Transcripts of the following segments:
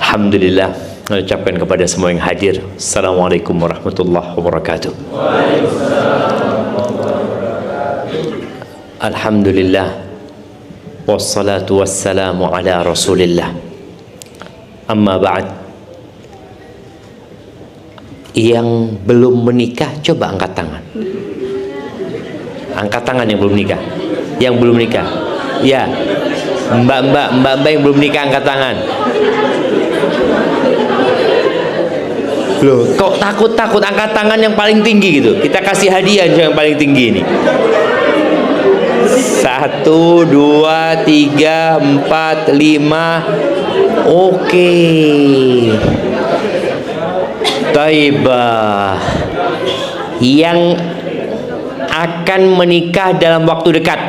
Alhamdulillah, saya ucapkan kepada semua yang hadir, Assalamualaikum warahmatullahi wabarakatuh. Alhamdulillah, wassalatu wassalamu ala rasulillah. Amma ba'd. Yang belum menikah coba angkat tangan. Angkat tangan yang belum nikah. Yang belum nikah. Ya, mbak-mbak yang belum nikah angkat tangan. Loh, kok takut-takut? Angkat tangan yang paling tinggi gitu. Kita kasih hadiah yang paling tinggi ini. 1, 2, 3, 4, 5. Oke. Taibah. Yang akan menikah dalam waktu dekat.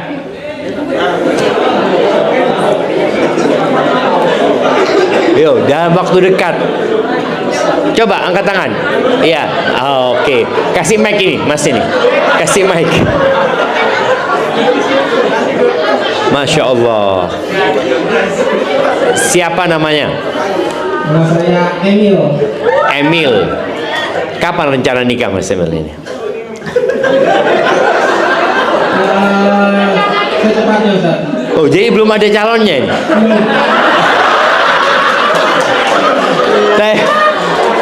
Yo, dalam waktu dekat. Coba angkat tangan. Iya, oke. Kasih mic ini, Mas ini. Kasih mic. Masya Allah. Siapa namanya? Nama saya Emil. Emil. Kapan rencana nikah Mas Emil ini? Secepatnya Ustaz. Oh, jadi belum ada calonnya ini?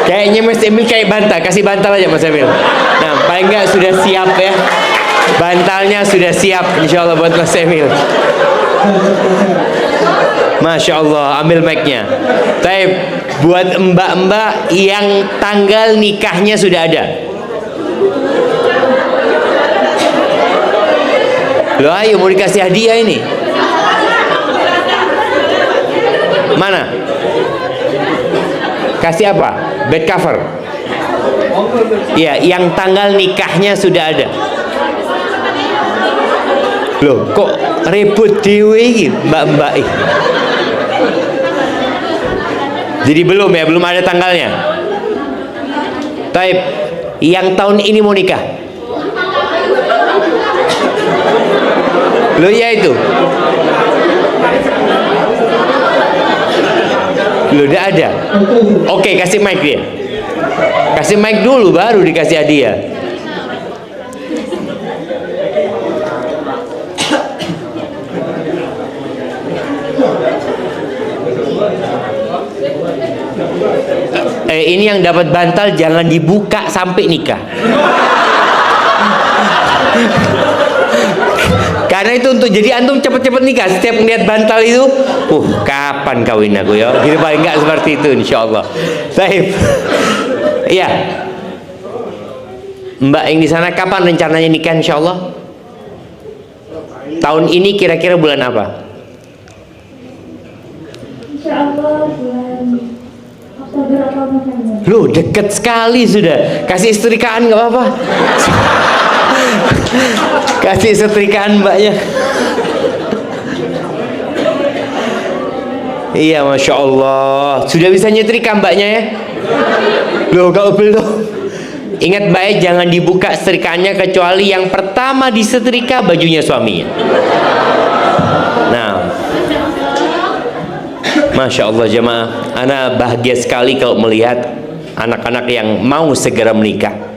Kayaknya Mas Emil kayak bantal, kasih bantal aja Mas Emil. Nah, paling enggak sudah siap ya. Bantalnya sudah siap insya Allah buat Mas Emil. Masya Allah, ambil mic-nya. Taib, buat mbak-mbak yang tanggal nikahnya sudah ada. Loh, ayo mau dikasih hadiah ini. Mana? Kasih apa? Bed cover. Iya, yang tanggal nikahnya sudah ada. Loh, kok ribut dewe ini, mbak-mbak ini? Jadi belum ya, belum ada tanggalnya. Taib, yang tahun ini mau nikah. Loh, ya itu. Loh, udah ada. Oke, kasih mic dia. Kasih mic dulu baru dikasih hadiah. Ini yang dapat bantal jangan dibuka sampai nikah. Karena itu untuk jadi antum cepet-cepet nikah. Setiap melihat bantal itu, kapan kawin aku ya? Gitu paling enggak seperti itu insyaallah. Baik. Iya. Mbak yang di sana kapan rencananya nikah insyaallah? Tahun ini kira-kira bulan apa? Insyaallah bulan Oktober atau November. Loh, deket sekali sudah. Kasih istrikaan nggak apa-apa. Kasih setrikaan mbaknya. Iya, Masya Allah. Sudah bisa nyetrika mbaknya ya? Loh, kalau belum, ingat baik, jangan dibuka setrikaannya kecuali yang pertama disetrika bajunya suaminya. Nah, Masya Allah jemaah, ana bahagia sekali kalau melihat anak-anak yang mau segera menikah.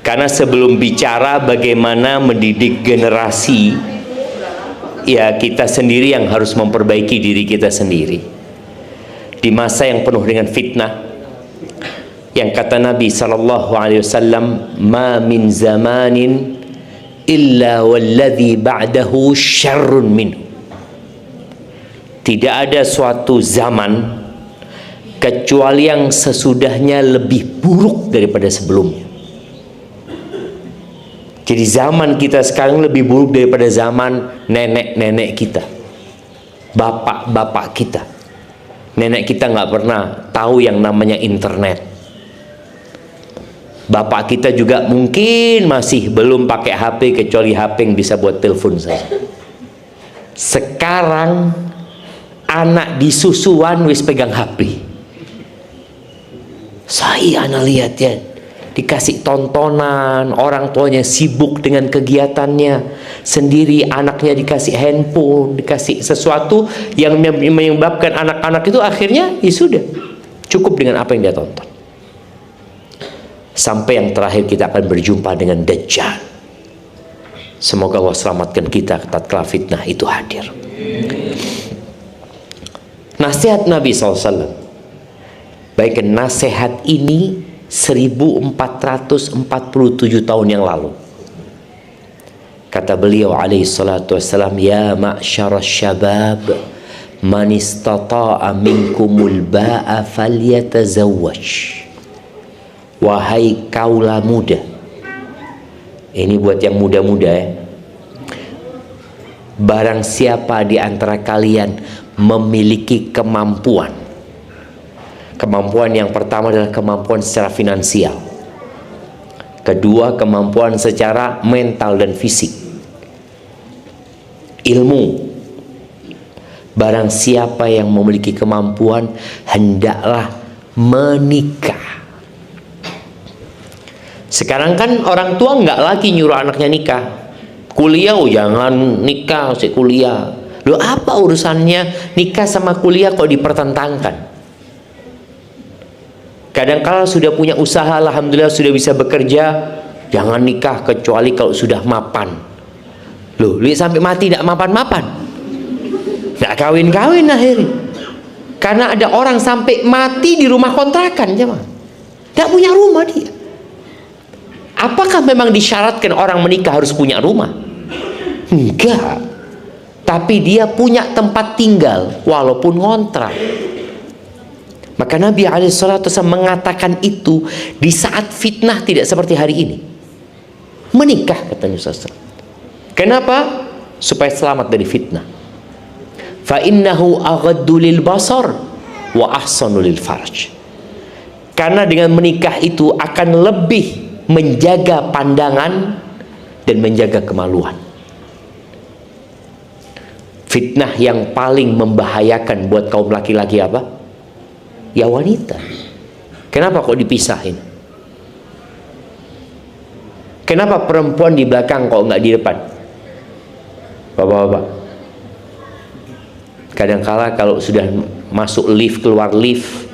Karena sebelum bicara bagaimana mendidik generasi, ya kita sendiri yang harus memperbaiki diri kita sendiri. Di masa yang penuh dengan fitnah, yang kata Nabi SAW, "Ma min zamanin illa walladhi ba'dahu syarrun minhu." Tidak ada suatu zaman kecuali yang sesudahnya lebih buruk daripada sebelumnya. Jadi zaman kita sekarang lebih buruk daripada zaman nenek-nenek kita, bapak-bapak kita. Nenek kita nggak pernah tahu yang namanya internet. Bapak kita juga mungkin masih belum pakai HP kecuali HP yang bisa buat telepon saja. Sekarang anak di susuan wis pegang HP. Saya anak lihat ya, dikasih tontonan, orang tuanya sibuk dengan kegiatannya sendiri, anaknya dikasih handphone, dikasih sesuatu yang menyebabkan anak-anak itu akhirnya ya sudah, cukup dengan apa yang dia tonton. Sampai yang terakhir kita akan berjumpa dengan Dajjal. Semoga Allah selamatkan kita tatkala fitnah itu hadir. Nasihat Nabi SAW, baik nasihat ini 1447 tahun yang lalu. Kata beliau alaihi salatu wassalam, ya ma'syarasy syabab, man istata'a minkumul ba'a falyatazawwaj. Wahai kaula muda. Ini buat yang muda-muda ya. Barang siapa di antara kalian memiliki kemampuan. Kemampuan yang pertama adalah kemampuan secara finansial. Kedua, kemampuan secara mental dan fisik. Ilmu. Barang siapa yang memiliki kemampuan, hendaklah menikah. Sekarang kan orang tua nggak lagi nyuruh anaknya nikah. Kuliah, oh jangan nikah, usai kuliah. Loh, apa urusannya nikah sama kuliah kok dipertentangkan? Kadang-kala sudah punya usaha, alhamdulillah sudah bisa bekerja, jangan nikah kecuali kalau sudah mapan. Loh, lihat sampai mati tidak mapan-mapan, nggak kawin-kawin akhirnya. Karena ada orang sampai mati di rumah kontrakan, jemaah, tidak punya rumah dia. Apakah memang disyaratkan orang menikah harus punya rumah? Enggak. Tapi dia punya tempat tinggal walaupun ngontrak. Maka Nabi SAW mengatakan itu di saat fitnah tidak seperti hari ini. Menikah, kata Nabi SAW. Kenapa? Supaya selamat dari fitnah. Fa innahu aghaddu lil basar wa ahsanu lil farj. Karena dengan menikah itu akan lebih menjaga pandangan dan menjaga kemaluan. Fitnah yang paling membahayakan buat kaum laki-laki apa? Ya wanita. Kenapa kok dipisahin? Kenapa perempuan di belakang kok nggak di depan? Bapak-bapak, kadangkala kalau sudah masuk lift, keluar lift,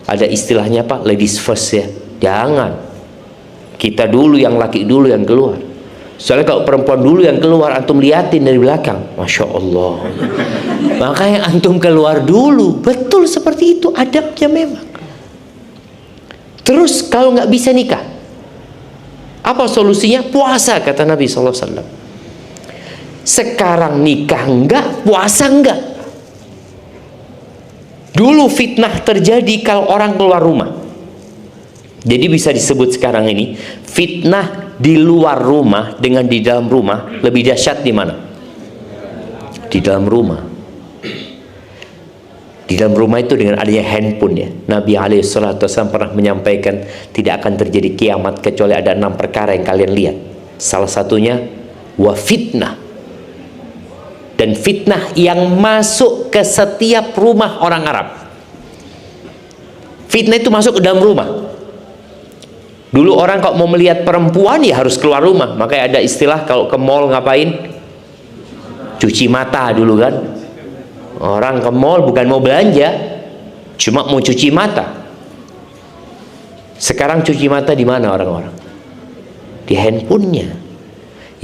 ada istilahnya apa? Ladies first ya. Jangan. Kita dulu, yang laki dulu yang keluar. Soalnya kalau perempuan dulu yang keluar, antum liatin dari belakang, Masya Allah. Makanya antum keluar dulu. Betul seperti itu adabnya memang. Terus kalau nggak bisa nikah, apa solusinya? Puasa, kata Nabi SAW. Sekarang nikah enggak, puasa enggak. Dulu fitnah terjadi kalau orang keluar rumah. Jadi bisa disebut sekarang ini fitnah di luar rumah dengan di dalam rumah lebih dahsyat di mana? Di dalam rumah. Di dalam rumah itu dengan adanya handphone ya. Nabi SAW pernah menyampaikan tidak akan terjadi kiamat kecuali ada 6 perkara yang kalian lihat. Salah satunya wa fitnah. Dan fitnah yang masuk ke setiap rumah orang Arab. Fitnah itu masuk ke dalam rumah. Dulu orang kalau mau melihat perempuan ya harus keluar rumah. Makanya ada istilah kalau ke mall ngapain? Cuci mata dulu kan. Orang ke mall bukan mau belanja, cuma mau cuci mata. Sekarang cuci mata di mana orang-orang? Di handphonenya.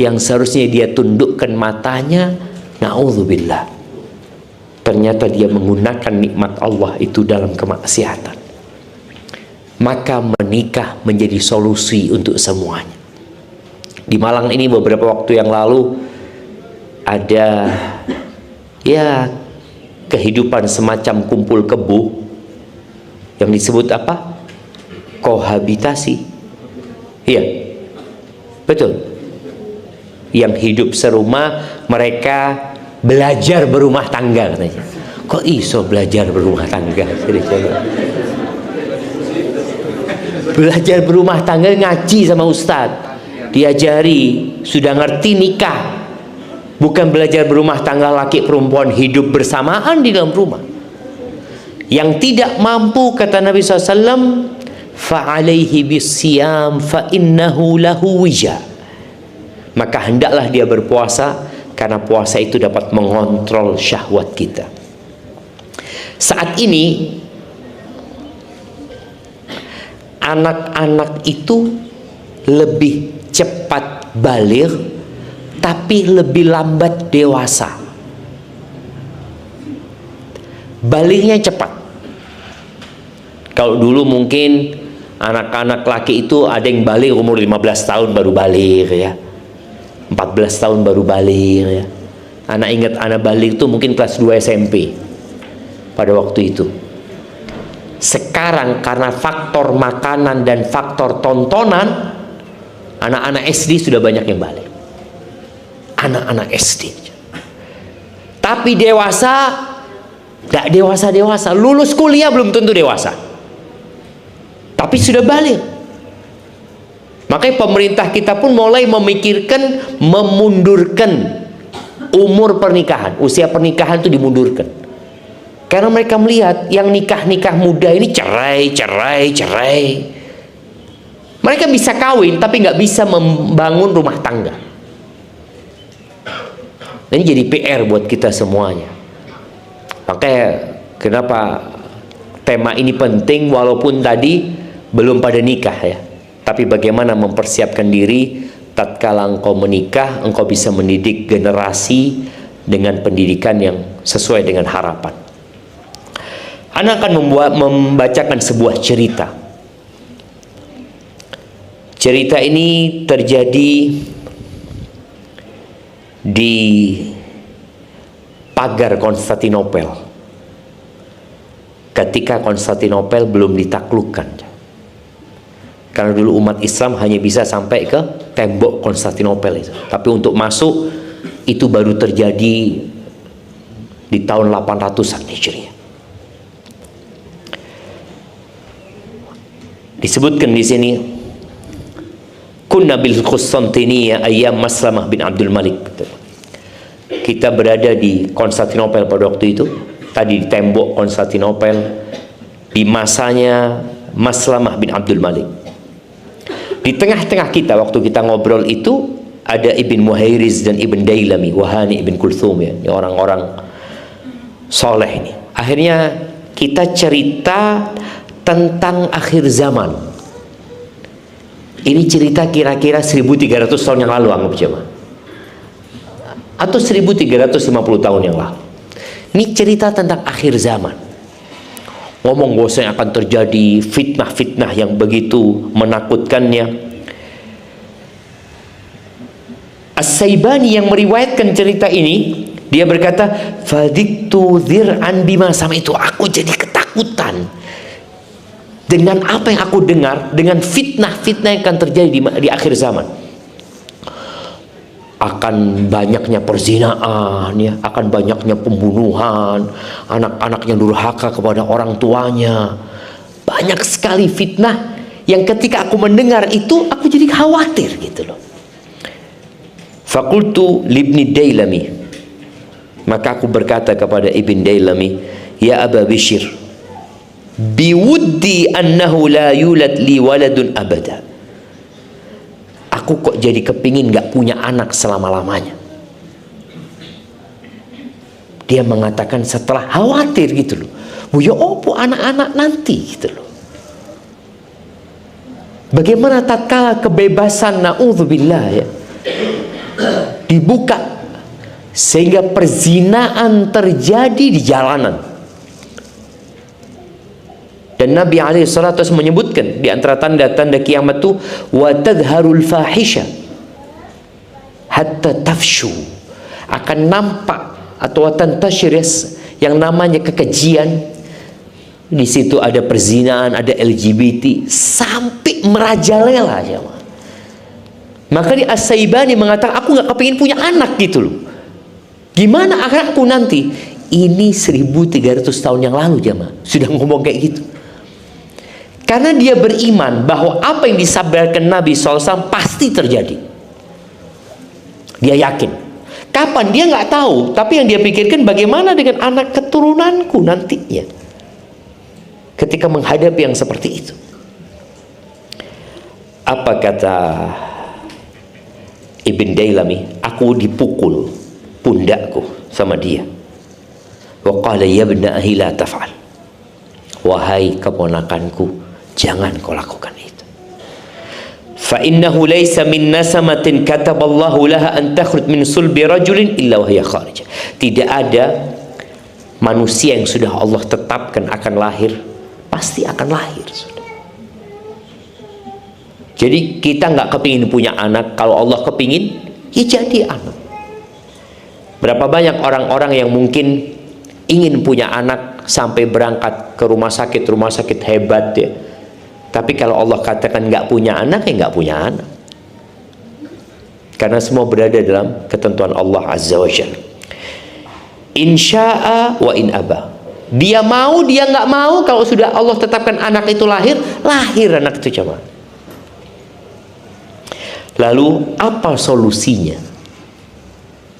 Yang seharusnya dia tundukkan matanya, na'udzubillah. Ternyata dia menggunakan nikmat Allah itu dalam kemaksiatan. Maka menikah menjadi solusi untuk semuanya. Di Malang ini beberapa waktu yang lalu ada ya kehidupan semacam kumpul kebo yang disebut apa? Kohabitasi. Iya, betul. Yang hidup serumah, mereka belajar berumah tangga katanya. Kok iso belajar berumah tangga? Belajar berumah tangga, ngaji sama ustadz, diajari, sudah ngerti nikah. Bukan belajar berumah tangga laki perempuan hidup bersamaan di dalam rumah. Yang tidak mampu, kata Nabi SAW, fa'alaihi bisiyam fa innahu lahu wija. Maka hendaklah dia berpuasa, karena puasa itu dapat mengontrol syahwat kita. Saat ini anak-anak itu lebih cepat baligh tapi lebih lambat dewasa. Balighnya cepat. Kalau dulu mungkin anak-anak laki itu ada yang baligh umur 15 tahun baru baligh ya. 14 tahun baru baligh ya. Anak ingat anak baligh itu mungkin kelas 2 SMP pada waktu itu. Sekarang karena faktor makanan dan faktor tontonan, anak-anak SD sudah banyak yang baligh. Anak-anak SD. Tapi dewasa, tidak dewasa-dewasa. Lulus kuliah belum tentu dewasa. Tapi sudah baligh. Makanya pemerintah kita pun mulai memikirkan memundurkan umur pernikahan. Usia pernikahan itu dimundurkan. Karena mereka melihat yang nikah-nikah muda ini cerai. Mereka bisa kawin tapi nggak bisa membangun rumah tangga. Ini jadi PR buat kita semuanya. Makanya kenapa tema ini penting walaupun tadi belum pada nikah ya. Tapi bagaimana mempersiapkan diri tatkala engkau menikah, engkau bisa mendidik generasi dengan pendidikan yang sesuai dengan harapan. Anak akan membacakan sebuah cerita. Cerita ini terjadi di pagar Konstantinopel. Ketika Konstantinopel belum ditaklukkan. Karena dulu umat Islam hanya bisa sampai ke tembok Konstantinopel itu. Tapi untuk masuk itu baru terjadi di tahun 800-an Hijriah. Disebutkan di sini, kunna bil Konstantiniyah ayyam Maslamah bin Abdul Malik. Kita berada di Konstantinopel pada waktu itu, tadi di tembok Konstantinopel di masanya Maslamah bin Abdul Malik. Di tengah-tengah kita waktu kita ngobrol itu ada Ibn Muhairiz dan Ibn Dailami, Wahani Ibn Kulthum ya, ini orang-orang soleh ini. Akhirnya kita cerita tentang akhir zaman. Ini cerita kira-kira 1300 tahun yang lalu anggap coba. Atau 1350 tahun yang lalu. Ini cerita tentang akhir zaman. Ngomong bahwasanya akan terjadi fitnah-fitnah yang begitu menakutkannya. As-Saibani yang meriwayatkan cerita ini, dia berkata, "Fadiktu dzir'an bima sami'tu." Aku jadi ketakutan dengan apa yang aku dengar, dengan fitnah-fitnah yang akan terjadi di akhir zaman. Akan banyaknya perzinaan ya, akan banyaknya pembunuhan, anak-anak yang durhaka kepada orang tuanya. Banyak sekali fitnah yang ketika aku mendengar itu aku jadi khawatir gitu loh. Fakultu libni Dailami, maka aku berkata kepada Ibn Dailami, "Ya Aba Bishr, biwuddi annahu la yulad li waladun abada." Aku kok jadi kepingin gak punya anak selama-lamanya. Dia mengatakan setelah khawatir gitu loh. Ya opo anak-anak nanti gitu loh. Bagaimana tatkala kebebasan na'udzubillah ya dibuka sehingga perzinaan terjadi di jalanan. Dan Nabi SAW menyebutkan di antara tanda-tanda kiamat itu wa tadharul fahisha hatta tafshu, akan nampak atau tantashir yang namanya kekejian. Di situ ada perzinaan, ada LGBT sampai merajalela ya. Maka di As-Saibani mengatakan aku nggak kepingin punya anak gitu loh. Gimana anakku nanti? Ini 1300 tahun yang lalu jemaah sudah ngomong kayak gitu. Karena dia beriman bahwa apa yang disabarkan Nabi SAW pasti terjadi. Dia yakin. Kapan? Dia nggak tahu. Tapi yang dia pikirkan bagaimana dengan anak keturunanku nantinya. Ketika menghadapi yang seperti itu. Apa kata Ibn Dailami? Aku dipukul pundakku sama dia. Wa qala ya ibna ahi la taf'al. Wahai keponakanku, jangan kau lakukan itu. Fa innahu laysa min nasamatin kataballahu laha an takhruj min sulbi rajulin illa wa hiya kharij. Tidak ada manusia yang sudah Allah tetapkan akan lahir, pasti akan lahir. Jadi kita nggak kepingin punya anak, kalau Allah kepingin, ya jadi anak. Berapa banyak orang-orang yang mungkin ingin punya anak sampai berangkat ke rumah sakit hebat ya. Tapi kalau Allah katakan nggak punya anak, ya nggak punya anak. Karena semua berada dalam ketentuan Allah Azza wa Jalla. Insya'a wa in aba. Dia mau, dia nggak mau, kalau sudah Allah tetapkan anak itu lahir, lahir anak itu jemaah. Lalu apa solusinya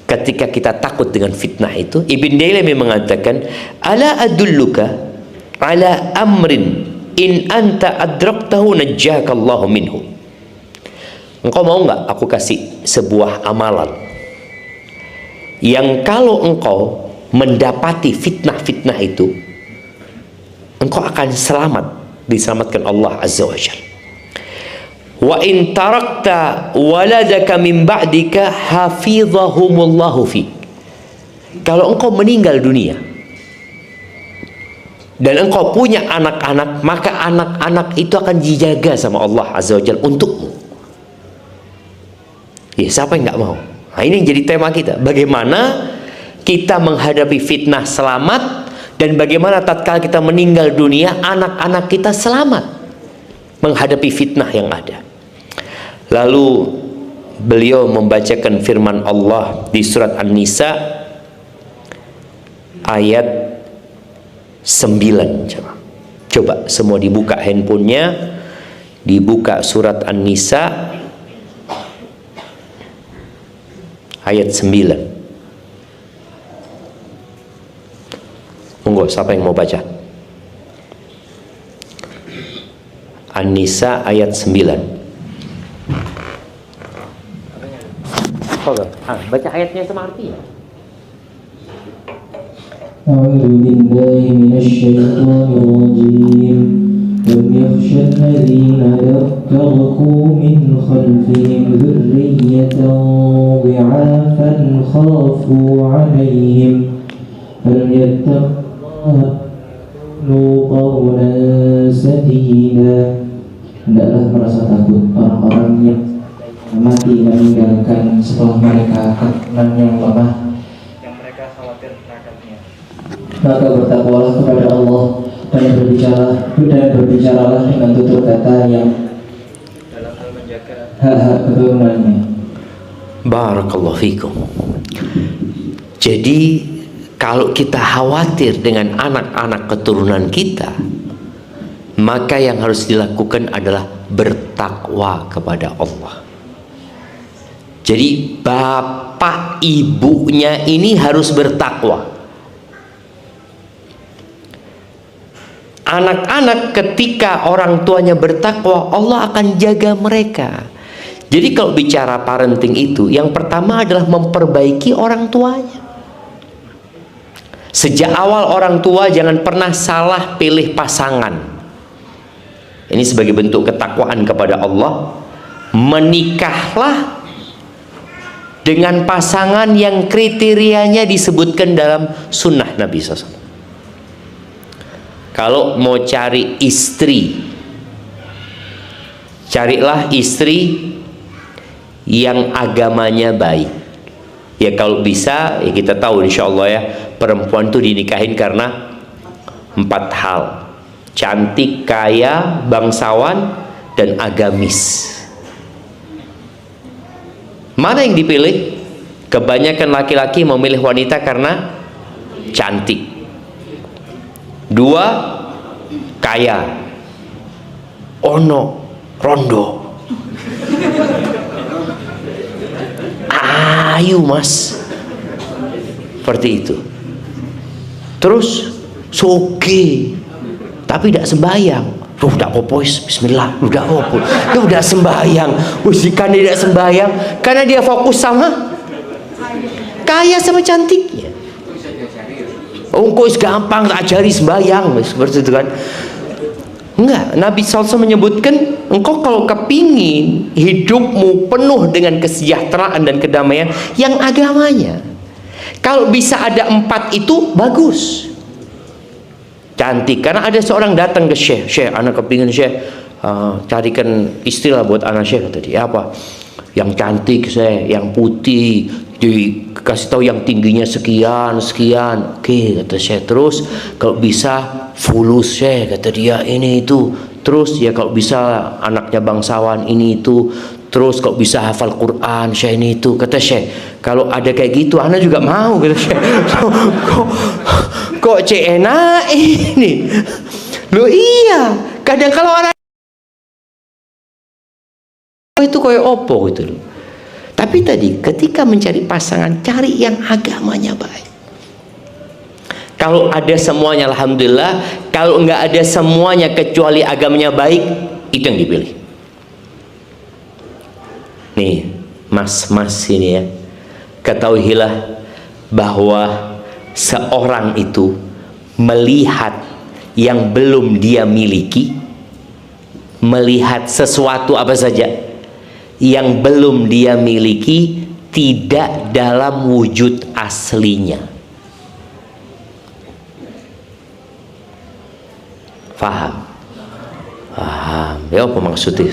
ketika kita takut dengan fitnah itu? Ibn Dailami mengatakan, ala adulluka ala amrin in anta adraktahu najjakallahu minhu. Engkau mau nggak aku kasih sebuah amalan yang kalau engkau mendapati fitnah-fitnah itu, engkau akan selamat, diselamatkan Allah Azza wa Jalla. Wa in tarakta waladaka min ba'dika hafizahumullahu fi. Kalau engkau meninggal dunia dan engkau punya anak-anak, maka anak-anak itu akan dijaga sama Allah Azza wa Jalla untukmu. Ya, siapa yang nggak mau? Nah, ini yang jadi tema kita. Bagaimana kita menghadapi fitnah selamat, dan bagaimana tatkala kita meninggal dunia, anak-anak kita selamat menghadapi fitnah yang ada. Lalu beliau membacakan firman Allah di surat An-Nisa ayat 9. Coba semua dibuka handphonenya, dibuka surat An-Nisa ayat 9. Monggo, siapa yang mau baca? An-Nisa ayat 9. Baca ayatnya sama artinya. A'udzu billahi minasyaitonir rajim. Lam yakhsha alladziina taraku min khalfihim dzurriyyatan dhi'afan khafu 'alaihim falyattaqullaha qawlan sadida. Hendaklah merasa takut orang-orang yang mati meninggalkan setelah mereka keturunan yang lemah yang mereka khawatir terhadapnya. Maka bertakwalah kepada Allah dan berbicaralah dengan tutur kata yang dalam hal menjaga hak-hak keturunannya. Barakallahu fikum. Jadi kalau kita khawatir dengan anak-anak keturunan kita, maka yang harus dilakukan adalah bertakwa kepada Allah. Jadi bapak ibunya ini harus bertakwa. Anak-anak ketika orang tuanya bertakwa, Allah akan jaga mereka. Jadi kalau bicara parenting itu, yang pertama adalah memperbaiki orang tuanya. Sejak awal orang tua jangan pernah salah pilih pasangan. Ini sebagai bentuk ketakwaan kepada Allah. Menikahlah dengan pasangan yang kriterianya disebutkan dalam sunnah Nabi SAW. Kalau mau cari istri, carilah istri yang agamanya baik. Ya kalau bisa, ya kita tahu insya Allah ya, perempuan itu dinikahin karena 4 hal: cantik, kaya, bangsawan, dan agamis. Mana yang dipilih? Kebanyakan laki-laki memilih wanita karena cantik. 2, kaya. Ono, rondo. Ayu mas. Seperti itu. Terus soge, tapi tidak sembahyang. Udah popois, bismillah, udah apa? Udah sembahyang. Usikan dia tidak sembahyang karena dia fokus sama kaya sama cantiknya. Oh, kok gampang tak ajari sembahyang seperti itu kan? Enggak, Nabi SAW menyebutkan engkau kalau kepingin hidupmu penuh dengan kesejahteraan dan kedamaian yang agamanya. Kalau bisa ada 4 itu bagus. Cantik, karena ada seorang datang ke Syekh, anak kepingin Syekh carikan istilah buat anak Syekh, kata dia. Apa? Yang cantik Syekh, yang putih, dikasih tahu yang tingginya sekian. Oke, kata Syekh. Terus kalau bisa fulus Syekh, kata dia, ini itu. Terus ya kalau bisa anaknya bangsawan, ini itu. Terus kalau bisa hafal Quran Syekh, ini itu. Kata Syekh, kalau ada kayak gitu anak juga mau, kata Syekh. Kok enak ini? Loh iya, kadang kalau orang itu kayak opo gitu loh. Tapi tadi ketika mencari pasangan, cari yang agamanya baik. Kalau ada semuanya alhamdulillah, kalau nggak ada semuanya kecuali agamanya baik, itu yang dipilih. Nih mas ini ya, ketahuilah bahwa seorang itu melihat yang belum dia miliki, melihat sesuatu apa saja yang belum dia miliki tidak dalam wujud aslinya. Faham? Paham. Ya apa maksudnya?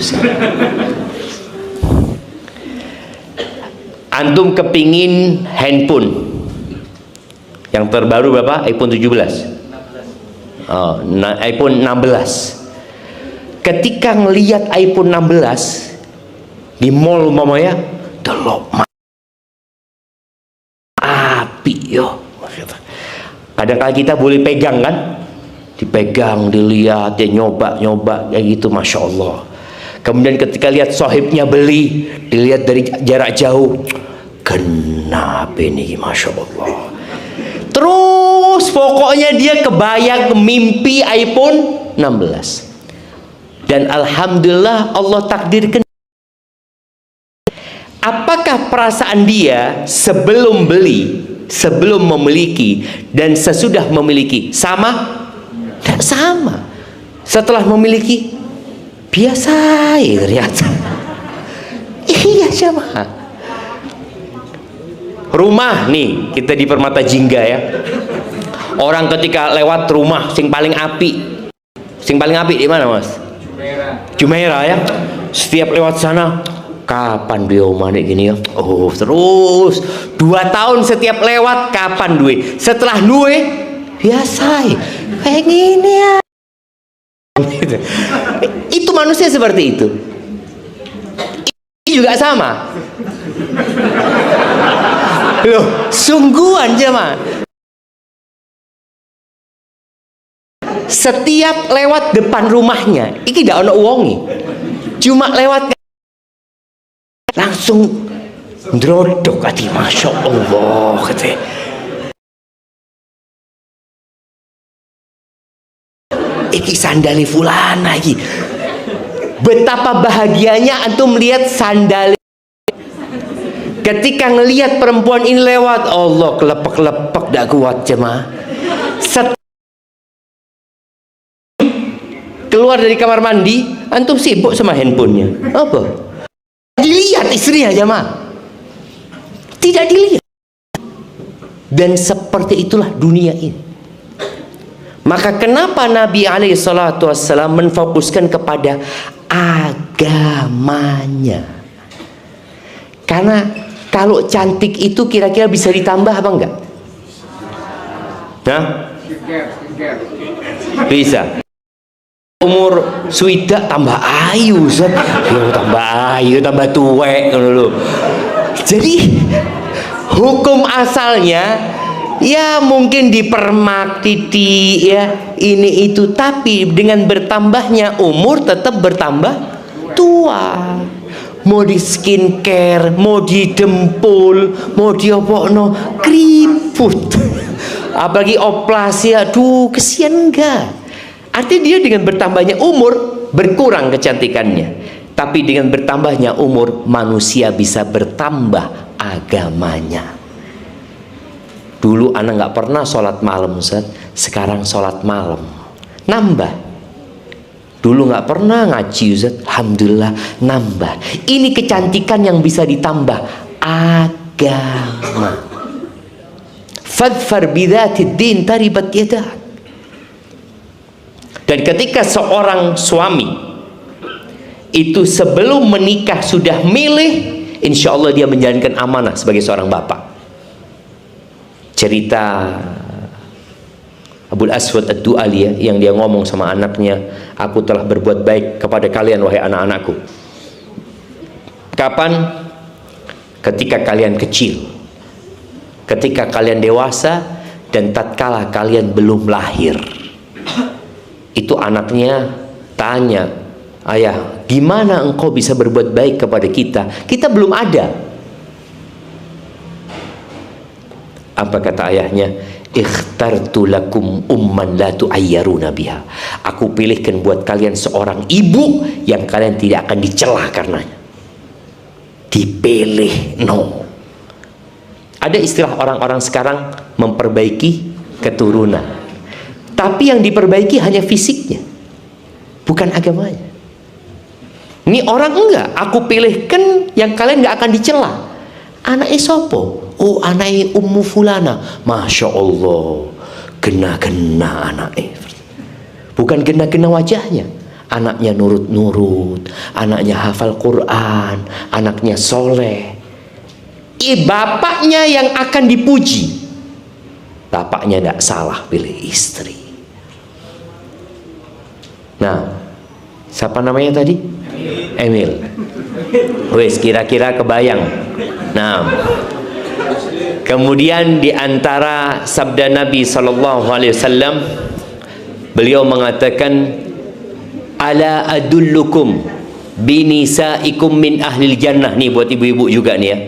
Antum kepingin handphone yang terbaru berapa? iPhone 17. Oh, iPhone 16. Ketika ngelihat iPhone 16 di mall umpamanya, delok api yo. Kadang-kadang kita boleh pegang kan? Dipegang, dilihat, dia nyoba kayak gitu, masya Allah. Kemudian ketika lihat sahibnya beli, dilihat dari jarak jauh, kenapa ini, masya Allah. Terus pokoknya dia kebayang mimpi iPhone 16. Dan alhamdulillah Allah takdirkan. Apakah perasaan dia sebelum beli, sebelum memiliki, dan sesudah memiliki sama? Tidak sama. Setelah memiliki biasa ya ternyata. Iya sama. Rumah nih, kita di Permata Jingga ya. Orang ketika lewat rumah sing paling api di mana Mas? Jumeirah ya. Setiap lewat sana, kapan dia omane gini ya? Oh terus 2 tahun setiap lewat kapan duwe? Setelah duwe biasa kayak gini ya. Itu manusia seperti itu. Ini juga sama. Loh, sungguhan jemaah. Setiap lewat depan rumahnya, iki tidak ono uongi. Cuma lewat langsung ndrodok ati, masya Allah kata. Iki sandali fulana iki. Betapa bahagianya antum melihat sandali. Ketika ngelihat perempuan ini lewat, Allah kelepek-kelepek dak kuat jemaah. Keluar dari kamar mandi, antum sibuk sama handphonenya. Apa? Dilihat istrinya jemaah. Tidak dilihat. Dan seperti itulah dunia ini. Maka kenapa Nabi SAW menfokuskan kepada agamanya? Karena kalau cantik itu kira-kira bisa ditambah apa enggak? Nah, bisa. Umur swidak tambah ayu, tambah ayu, tambah tuwek dulu. Jadi hukum asalnya ya mungkin dipermak titik ya ini itu, tapi dengan bertambahnya umur tetap bertambah tua. Mau di skincare, mau di dempul, mau di opokno keriput, apalagi operasi, aduh kesian enggak. Artinya dia dengan bertambahnya umur berkurang kecantikannya, tapi dengan bertambahnya umur manusia bisa bertambah agamanya. Dulu anak nggak pernah sholat malam, Ustaz. Sekarang sholat malam nambah. Dulu nggak pernah ngaji, Ustaz. Alhamdulillah nambah. Ini kecantikan yang bisa ditambah agama. Fadfar bidzatid din taribat yadak. Dan ketika seorang suami itu sebelum menikah sudah milih, insya Allah dia menjalankan amanah sebagai seorang bapak. Cerita Abul Aswad Ad-Du'ali yang dia ngomong sama anaknya, aku telah berbuat baik kepada kalian wahai anak-anakku. Kapan? Ketika kalian kecil, ketika kalian dewasa, dan tatkala kalian belum lahir. Itu anaknya tanya, ayah, gimana engkau bisa berbuat baik kepada kita? Kita belum ada. Apa kata ayahnya? Ikhtartu lakum umman la tu'ayyaruna biha. Aku pilihkan buat kalian seorang ibu yang kalian tidak akan dicela karenanya. Dipilih, no. Ada istilah orang-orang sekarang memperbaiki keturunan. Tapi yang diperbaiki hanya fisiknya, bukan agamanya. Ini orang enggak, aku pilihkan yang kalian enggak akan dicela. Anaknya sopo? Oh, anaknya Ummu Fulana. Masya Allah, gena-gena anaknya. Bukan gena-gena wajahnya. Anaknya nurut-nurut, anaknya hafal Quran, anaknya soleh. Bapaknya yang akan dipuji. Bapaknya tidak salah pilih istri. Nah, siapa namanya tadi? Emil. Wes, kira-kira kebayang. Nah, kemudian di antara sabda Nabi SAW, beliau mengatakan, ala adullukum binisaikum min ahlil jannah. Nih buat ibu-ibu juga nih ya.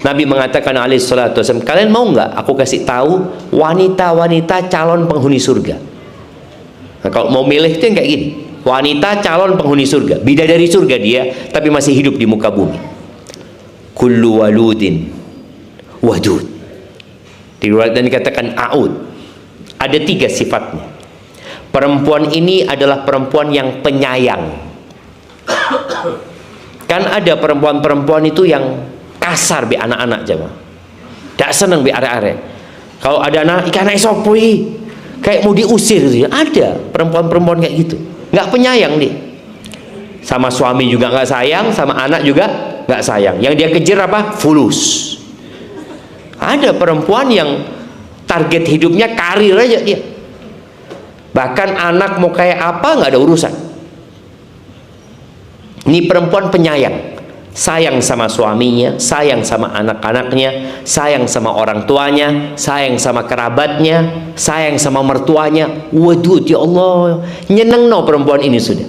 Nabi mengatakan alaihi salatu wasallam, kalian mau nggak aku kasih tahu wanita-wanita calon penghuni surga? Nah, kalau mau milih itu yang kayak gini, wanita calon penghuni surga, bidadari surga dia, tapi masih hidup di muka bumi. Kullu waludin wadud. Diriwayatkan dikatakan aud. Ada 3 sifatnya. Perempuan ini adalah perempuan yang penyayang. Kan ada perempuan-perempuan itu yang kasar be anak-anak jemaah. Tak seneng be arek-arek. Kalau ada anak ikan esopui, kayak mau diusir gitu. Ada perempuan-perempuan kayak gitu, nggak penyayang dia. Sama suami juga nggak sayang, sama anak juga nggak sayang. Yang dia kejar apa? Fulus. Ada perempuan yang target hidupnya karir aja dia. Bahkan anak mau kayak apa nggak ada urusan. Ini perempuan penyayang. Sayang sama suaminya, sayang sama anak-anaknya, sayang sama orang tuanya, sayang sama kerabatnya, sayang sama mertuanya. Waduh, ya Allah, nyeneng no perempuan ini sudah.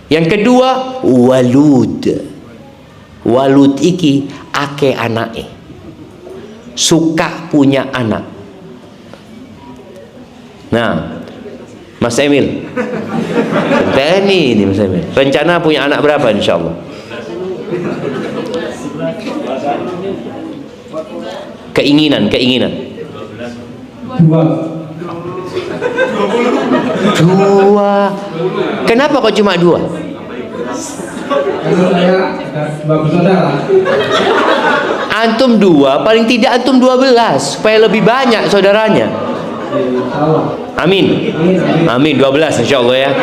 Yang kedua, walud. Walud iki ake anake, suka punya anak. Nah, Mas Emil, ini Mas Emil, rencana punya anak berapa insya Allah? Keinginan. Dua. Kenapa kok cuma 2? Antum 2, paling tidak antum 12 supaya lebih banyak saudaranya. Amin. Amin 12 insya Allah ya.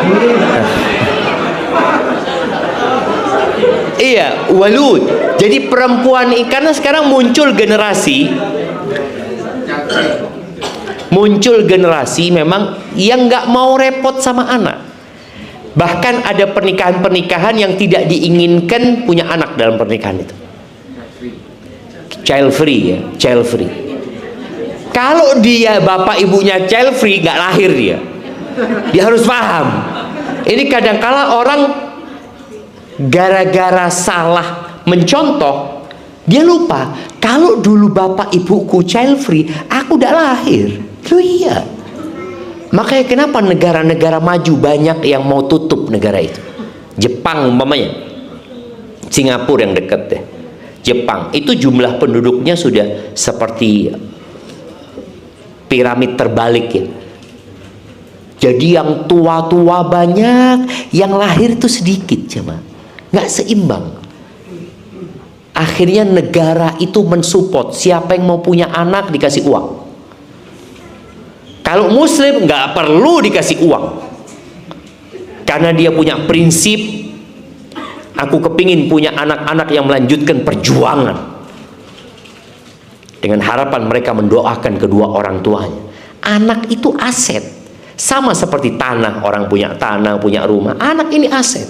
Iya, walud. Jadi perempuan ini, karena sekarang muncul generasi memang yang nggak mau repot sama anak. Bahkan ada pernikahan-pernikahan yang tidak diinginkan punya anak dalam pernikahan itu. Child free ya, child free. Kalau dia bapak ibunya child free, nggak lahir dia. Dia harus paham. Ini kadangkala orang gara-gara salah mencontoh, dia lupa kalau dulu bapak ibuku child free, aku udah lahir. Loh iya, Makanya kenapa negara-negara maju banyak yang mau tutup negara itu. Jepang umpamanya, Singapura yang dekat deh. Jepang itu jumlah penduduknya sudah seperti piramid terbalik ya. Jadi yang tua-tua banyak, yang lahir itu sedikit cuma, nggak seimbang. Akhirnya negara itu mensupport siapa yang mau punya anak dikasih uang. Kalau Muslim nggak perlu dikasih uang, karena dia punya prinsip. Aku kepingin punya anak-anak yang melanjutkan perjuangan, dengan harapan mereka mendoakan kedua orang tuanya. Anak itu aset, sama seperti tanah. Orang punya tanah, punya rumah. Anak ini aset.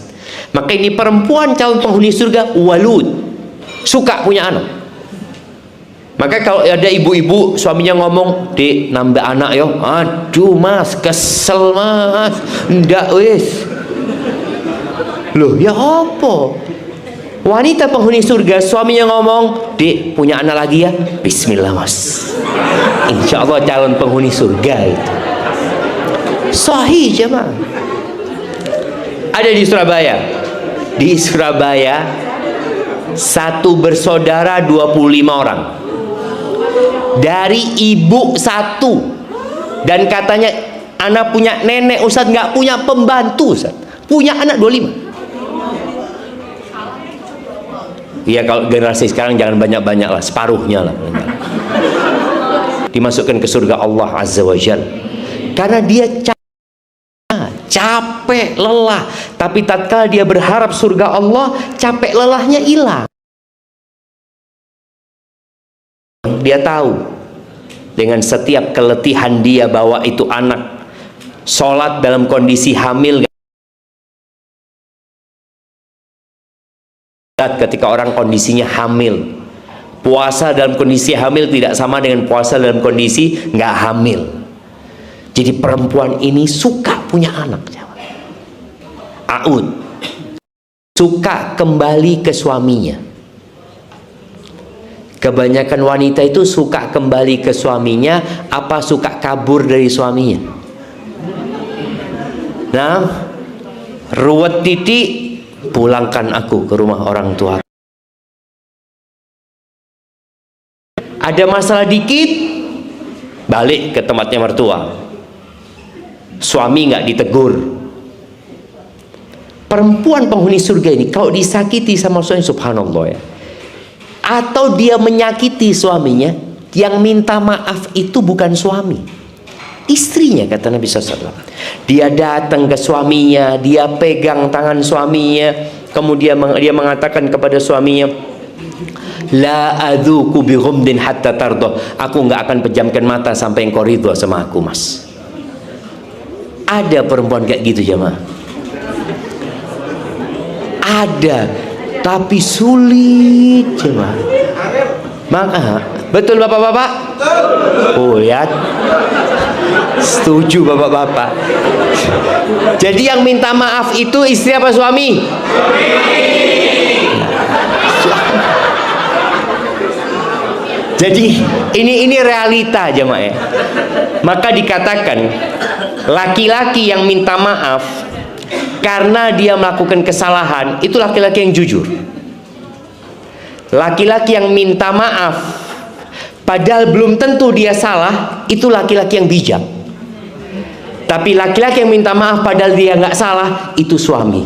Maka ini perempuan calon penghuni surga walud, suka punya anak. Maka kalau ada ibu-ibu suaminya ngomong, "Dek, nambah anak yo." "Aduh mas, kesel mas, ndak wis." Loh ya apa? Wanita penghuni surga suaminya ngomong, "Dek, punya anak lagi ya?" "Bismillah mas." Insya Allah calon penghuni surga itu. Sahih jemaah. Ada di Surabaya. Di Surabaya satu bersaudara 25 orang. Dari ibu satu. Dan katanya anak punya nenek Ustaz, nggak punya pembantu Ustaz. Punya anak 25. Ya kalau generasi sekarang jangan banyak-banyak lah, separuhnya lah. Dimasukkan ke surga Allah Azza wa Jalla. Karena dia capek, lelah. Tapi tatkala dia berharap surga Allah, capek lelahnya hilang. Dia tahu dengan setiap keletihan dia bawa itu anak, sholat dalam kondisi hamil. Ketika orang kondisinya hamil, puasa dalam kondisi hamil tidak sama dengan puasa dalam kondisi nggak hamil. Jadi perempuan ini suka punya anak. Aud suka kembali ke suaminya. Kebanyakan wanita itu suka kembali ke suaminya, apa suka kabur dari suaminya? Nah, ruwet titik, pulangkan aku ke rumah orang tua. Ada masalah dikit, balik ke tempatnya mertua. Suami nggak ditegur. Perempuan penghuni surga ini kalau disakiti sama suami, subhanallah ya, atau dia menyakiti suaminya, yang minta maaf itu bukan suami, istrinya, kata Nabi SAW. Dia datang ke suaminya, dia pegang tangan suaminya, kemudian dia mengatakan kepada suaminya, "La adzuku bi ghumdin hatta tardo." Aku nggak akan pejamkan mata sampai engkau ridho sama aku, mas. Ada perempuan kayak gitu jemaah. Ada, tapi sulit jemaah. Maka betul bapak-bapak? Oh lihat, setuju bapak-bapak. Jadi yang minta maaf itu istri apa suami? Jadi ini realita jemaah ya. Maka dikatakan laki-laki yang minta maaf karena dia melakukan kesalahan itu laki-laki yang jujur. Laki-laki yang minta maaf padahal belum tentu dia salah, itu laki-laki yang bijak. Tapi laki-laki yang minta maaf padahal dia nggak salah, itu suami.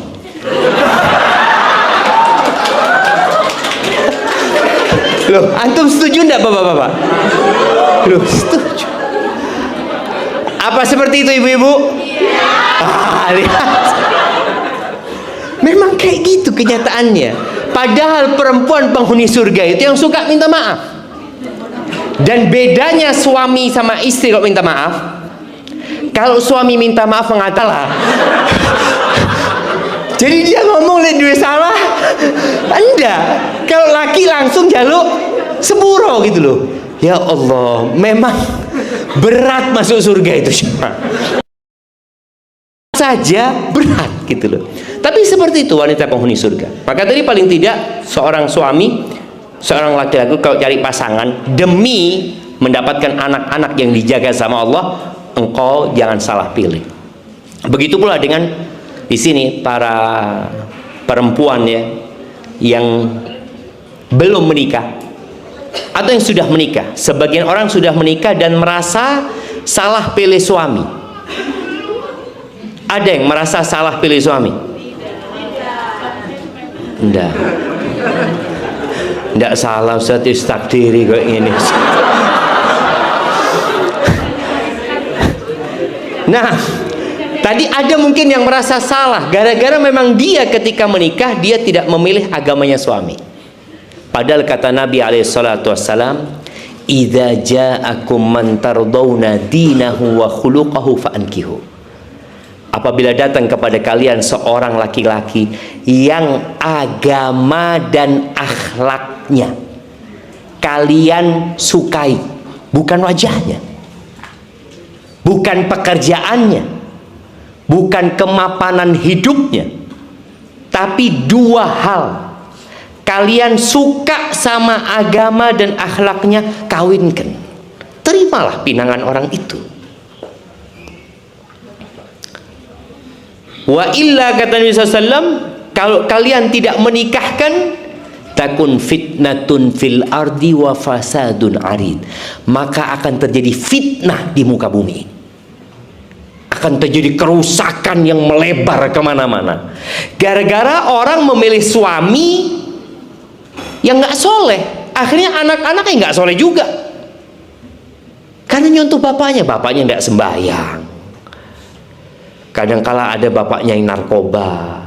Loh, antum setuju enggak bapak-bapak? Loh, setuju. Apa seperti itu ibu-ibu? Lihat. Memang kayak gitu kenyataannya. Padahal perempuan penghuni surga itu yang suka minta maaf. Dan bedanya suami sama istri kalau minta maaf, kalau suami minta maaf mengatalah. Jadi dia ngomong lihat dia salah. Enggak. Kalau laki langsung jaluk sepuro gitu loh. Ya Allah, memang berat masuk surga itu saja berat gitu loh. Tapi seperti itu wanita penghuni surga. Maka tadi paling tidak seorang suami, seorang laki-laki kalau cari pasangan demi mendapatkan anak-anak yang dijaga sama Allah, engkau jangan salah pilih. Begitu pula dengan di sini para perempuan ya yang belum menikah atau yang sudah menikah. Sebagian orang sudah menikah dan merasa salah pilih suami. Ada yang merasa salah pilih suami? Enggak salah Ustaz, itu takdiri kayak gini. Nah, tadi ada mungkin yang merasa salah gara-gara memang dia ketika menikah dia tidak memilih agamanya suami. Padahal kata Nabi SAW, "Idza ja'akum man tardawna dinahu wa khuluquhu fa'ankihu." Apabila datang kepada kalian seorang laki-laki yang agama dan akhlaknya kalian sukai, bukan wajahnya, bukan pekerjaannya, bukan kemapanan hidupnya, tapi dua hal. Kalian suka sama agama dan akhlaknya, kawinkan. Terimalah pinangan orang itu. Wa illa, kata Nabi SAW, kalau kalian tidak menikahkan, takun fitnatun fil ardi wa fasadun arid, maka akan terjadi fitnah di muka bumi, akan terjadi kerusakan yang melebar kemana-mana gara-gara orang memilih suami yang nggak soleh. Akhirnya anak-anaknya nggak soleh juga karena nyontoh bapaknya nggak sembahyang. Kadangkala ada bapaknya yang narkoba,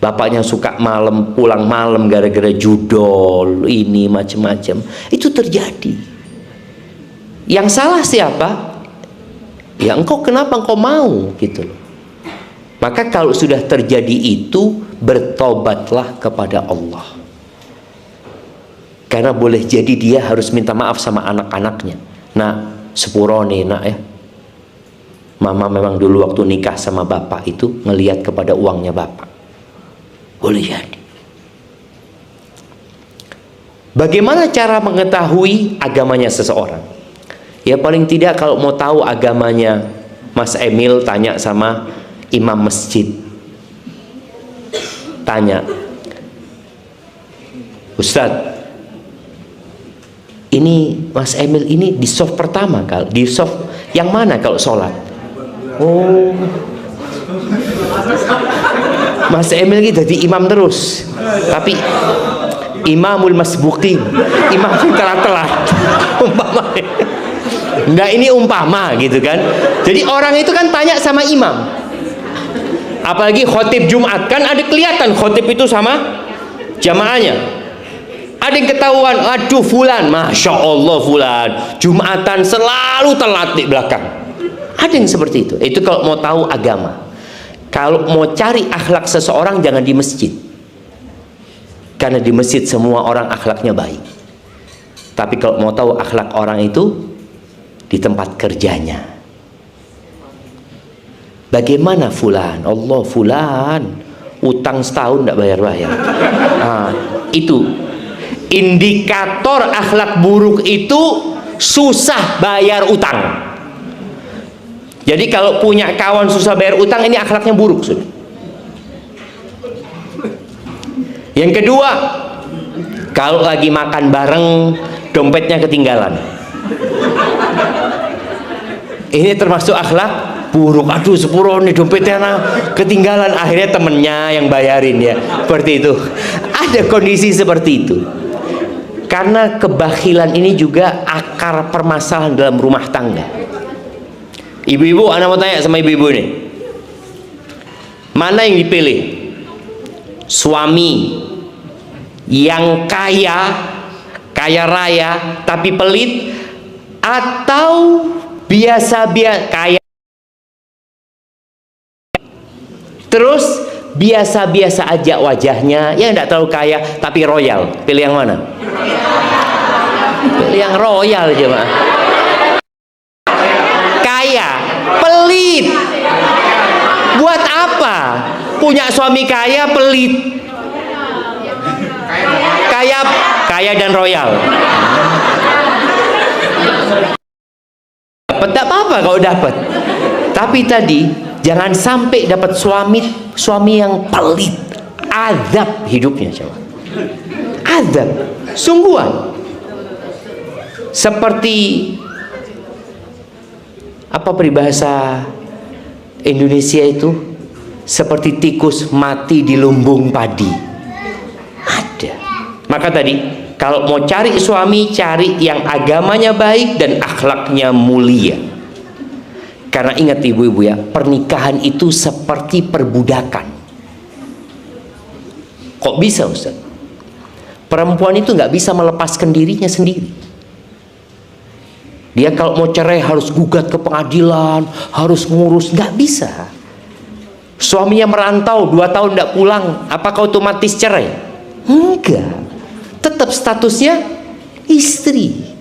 bapaknya suka malam pulang malam gara-gara judol ini macam-macam. Itu terjadi. Yang salah siapa? Ya engkau, kenapa engkau mau gitu loh. Maka kalau sudah terjadi itu, bertobatlah kepada Allah. Karena boleh jadi dia harus minta maaf sama anak-anaknya. Nah, sepurone nak ya, mama memang dulu waktu nikah sama bapak itu ngelihat kepada uangnya bapak. Boleh jadi. Bagaimana cara mengetahui agamanya seseorang? Ya paling tidak kalau mau tahu agamanya Mas Emil, tanya sama imam masjid. Tanya, Ustadz, ini Mas Emil ini di soft pertama kali, di soft yang mana kalau sholat? Oh, Mas Emil ini jadi imam terus, tapi imamul masbuqin, imam telat-telat. Umpamanya. Nah ini umpama gitu kan. Jadi orang itu kan tanya sama imam. Apalagi khotib Jumat, kan ada kelihatan khotib itu sama jamaahnya. Ada yang ketahuan, aduh fulan, Masya Allah fulan, Jumatan selalu telat di belakang. Ada yang seperti itu. Itu kalau mau tahu agama. Kalau mau cari akhlak seseorang, jangan di masjid. Karena di masjid semua orang akhlaknya baik. Tapi kalau mau tahu akhlak orang itu, di tempat kerjanya. Bagaimana fulan? Allah fulan, utang setahun tidak bayar-bayar. Nah, itu indikator akhlak buruk itu susah bayar utang. Jadi kalau punya kawan susah bayar utang, ini akhlaknya buruk sudah. Yang kedua, kalau lagi makan bareng dompetnya ketinggalan, ini termasuk akhlak buruk. Aduh sepuro nih dompetnya ketinggalan, akhirnya temennya yang bayarin ya. Seperti itu. Ada kondisi seperti itu. Karena kebakhilan ini juga akar permasalahan dalam rumah tangga. Ibu-ibu, anak mau tanya sama ibu-ibu ini, mana yang dipilih? Suami yang kaya raya tapi pelit, atau biasa-biasa kaya terus biasa-biasa aja wajahnya, ya tidak terlalu kaya tapi royal? Pilih yang mana? Pilih yang royal aja, Mak. Kaya pelit, buat apa punya suami kaya pelit? Kaya dan royal. dapat, tak apa kalau dapat. Tapi tadi jangan sampai dapat suami yang pelit, azab hidupnya coba. Azab, sungguhan. Seperti apa peribahasa Indonesia itu? Seperti tikus mati di lumbung padi. Ada. Maka tadi kalau mau cari suami, cari yang agamanya baik dan akhlaknya mulia. Karena ingat ibu-ibu ya, pernikahan itu seperti perbudakan. Kok bisa Ustaz? Perempuan itu nggak bisa melepaskan dirinya sendiri. Dia kalau mau cerai harus gugat ke pengadilan, harus ngurus, nggak bisa. Suaminya merantau 2 tahun nggak pulang, apakah otomatis cerai? Enggak. Tetap statusnya istri.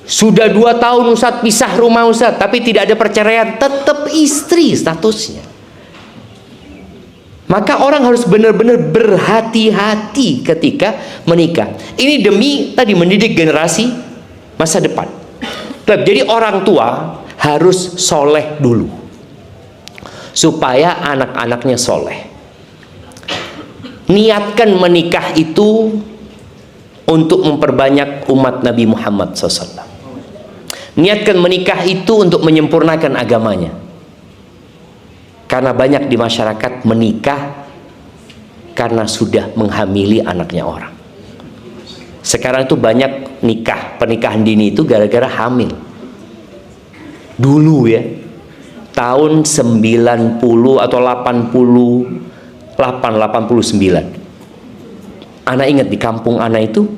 Sudah 2 tahun Ustaz pisah rumah Ustaz, tapi tidak ada perceraian, tetap istri statusnya. Maka orang harus benar-benar berhati-hati ketika menikah. Ini demi tadi mendidik generasi masa depan. Jadi orang tua harus soleh dulu, supaya anak-anaknya soleh. Niatkan menikah itu untuk memperbanyak umat Nabi Muhammad SAW. Niatkan menikah itu untuk menyempurnakan agamanya. Karena banyak di masyarakat menikah karena sudah menghamili anaknya orang. Sekarang itu banyak pernikahan dini itu gara-gara hamil. Dulu ya, tahun 90 atau 89. Anak ingat di kampung anak itu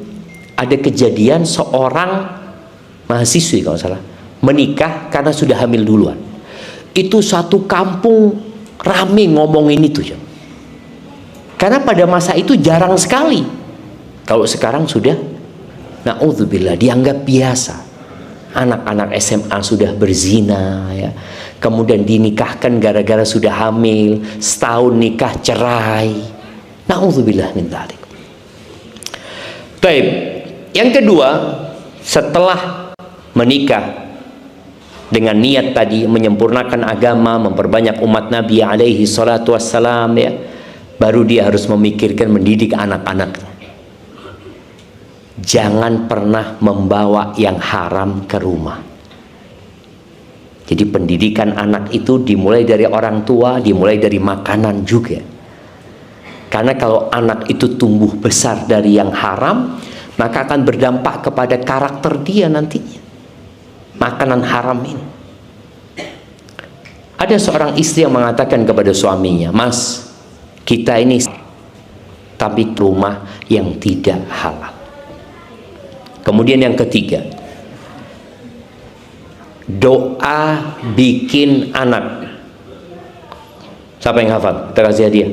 ada kejadian seorang mahasiswi kalau salah menikah karena sudah hamil duluan. Itu satu kampung rame ngomongin itu ya. Karena pada masa itu jarang sekali. Kalau sekarang sudah naudzubillah dianggap biasa. Anak-anak SMA sudah berzina ya. Kemudian dinikahkan gara-gara sudah hamil, setahun nikah cerai. Naudzubillah min dzalik. Baik. Yang kedua, setelah menikah dengan niat tadi menyempurnakan agama, memperbanyak umat Nabi alaihi salatu wassalam ya, baru dia harus memikirkan mendidik anak-anaknya. Jangan pernah membawa yang haram ke rumah. Jadi pendidikan anak itu dimulai dari orang tua, dimulai dari makanan juga. Karena kalau anak itu tumbuh besar dari yang haram, maka akan berdampak kepada karakter dia nantinya. Makanan haram ini. Ada seorang istri yang mengatakan kepada suaminya, "Mas, kita ini tapi rumah yang tidak halal." Kemudian yang ketiga, doa bikin anak. Siapa yang hafal? Kita kasih hadiah.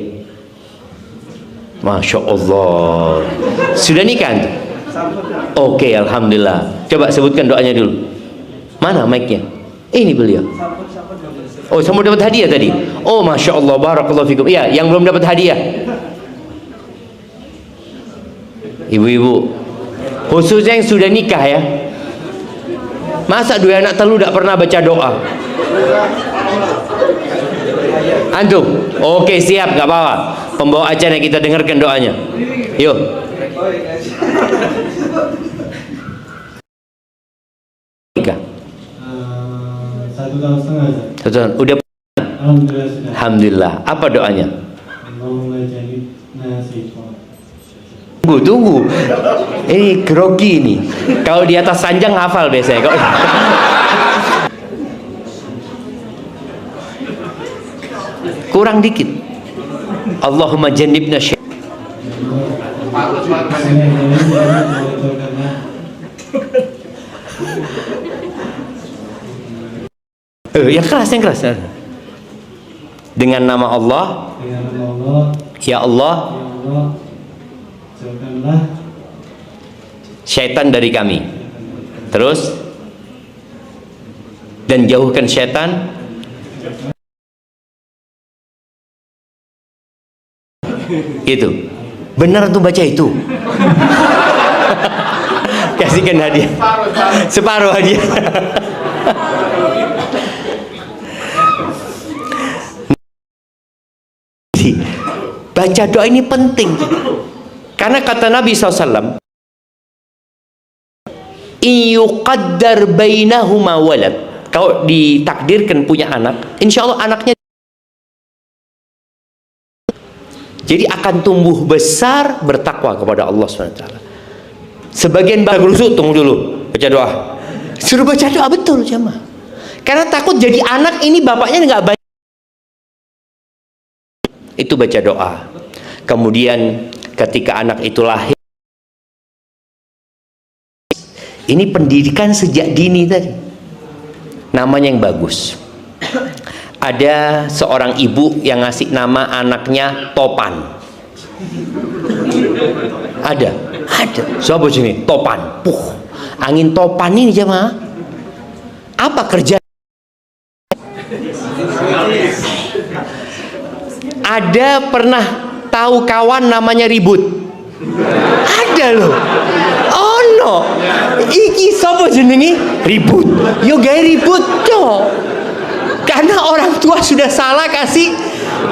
Masya Allah. Sudah nikah? Oke, alhamdulillah. Coba sebutkan doanya dulu. Mana mic-nya? Ini beliau. Oh, semua dapat hadiah tadi. Oh, Masya Allah, barakallahu fikum. Iya, yang belum dapat hadiah. Ibu-ibu, khususnya yang sudah nikah ya. Masa 2 anak telu tidak pernah baca doa? Antum? Oke, siap, gak apa-apa. Pembawa acara kita dengarkan doanya. Yuk. Nikah. 1 tahun setengah. 1 tahun. Udah. Alhamdulillah sudah. Alhamdulillah. Apa doanya? Allahumma jannibna syaitan. Tunggu. Ini grogi nih. Kalau di atas sanjang hafal biasanya. Kalau kurang dikit. Allahumma jannibna syaitan. Yang keras. Dengan nama Allah. Dengan nama Allah. Ya Allah. Ya Allah. Jauhkanlah syaitan dari kami. Terus, dan jauhkan syaitan itu. Benar tuh baca itu. Kasihkan hadiah. Separuh hadiah. hati-hati. Baca doa ini penting. Karena kata Nabi SAW, "Iyuqaddar bainahuma walad." Kalau ditakdirkan punya anak, insya Allah anaknya jadi akan tumbuh besar bertakwa kepada Allah SWT. Sebagian berusuk, tunggu dulu, baca doa. Suruh baca doa, betul jemaah. Karena takut jadi anak ini bapaknya nggak baca. Itu baca doa. Kemudian ketika anak itu lahir, ini pendidikan sejak dini tadi. Namanya yang bagus. Ada seorang ibu yang ngasih nama anaknya Topan. Ada. Siapa sini? Topan. Angin Topan ini jemaah. Apa kerja? Ada pernah tahu kawan namanya Ribut? Ada loh. Oh no. Iki sapa jenenge? Ribut. Yo gawe ribut yo. Karena orang tua sudah salah kasih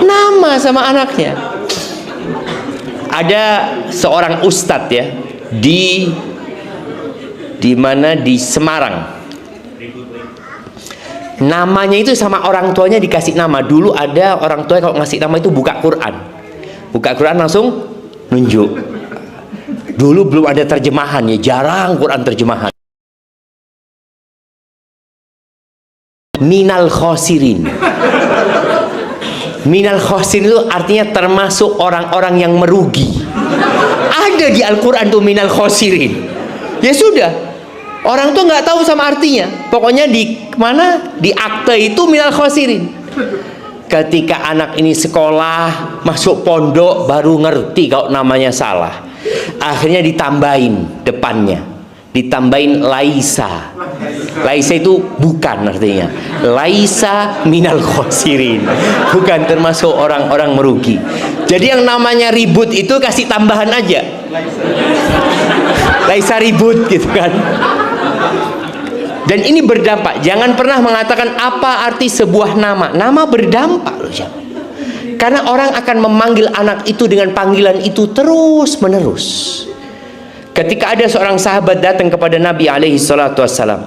nama sama anaknya. Ada seorang ustadz ya di mana di Semarang. Namanya itu sama orang tuanya dikasih nama. Dulu ada orang tua kalau ngasih nama itu buka Quran. Buka Quran langsung nunjuk. Dulu belum ada terjemahan ya, jarang Quran terjemahan. Minal khosirin. Minal khosirin itu artinya termasuk orang-orang yang merugi. Ada di Al-Quran tuh minal khosirin. Ya sudah, orang tuh nggak tahu sama artinya. Pokoknya di mana di akte itu minal khosirin. Ketika anak ini sekolah, masuk pondok, baru ngerti kalau namanya salah. Akhirnya ditambahin depannya, ditambahin Laisa. Laisa itu bukan artinya. Laisa minal khosirin, bukan termasuk orang-orang merugi. Jadi yang namanya Ribut itu kasih tambahan aja. Laisa Ribut gitu kan. Dan ini berdampak. Jangan pernah mengatakan apa arti sebuah nama. Nama berdampak loh. Karena orang akan memanggil anak itu dengan panggilan itu terus menerus. Ketika ada seorang sahabat datang kepada Nabi alaihi salatu wassalam,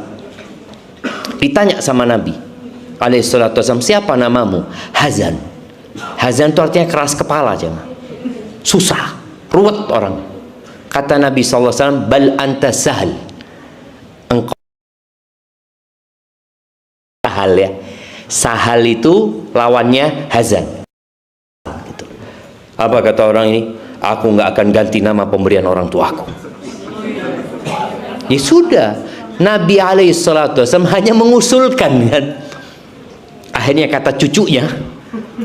ditanya sama Nabi alaihi salatu wassalam, siapa namamu? Hazan. Hazan itu artinya keras kepala, jangan. Susah, ruwet orang. Kata Nabi SAW, bal anta sahal. Engkau sahal ya. Sahal itu lawannya hazan. Gitu. Apa kata orang ini? Aku nggak akan ganti nama pemberian orang tuaku. Ya sudah, Nabi SAW hanya mengusulkan kan. Akhirnya kata cucunya,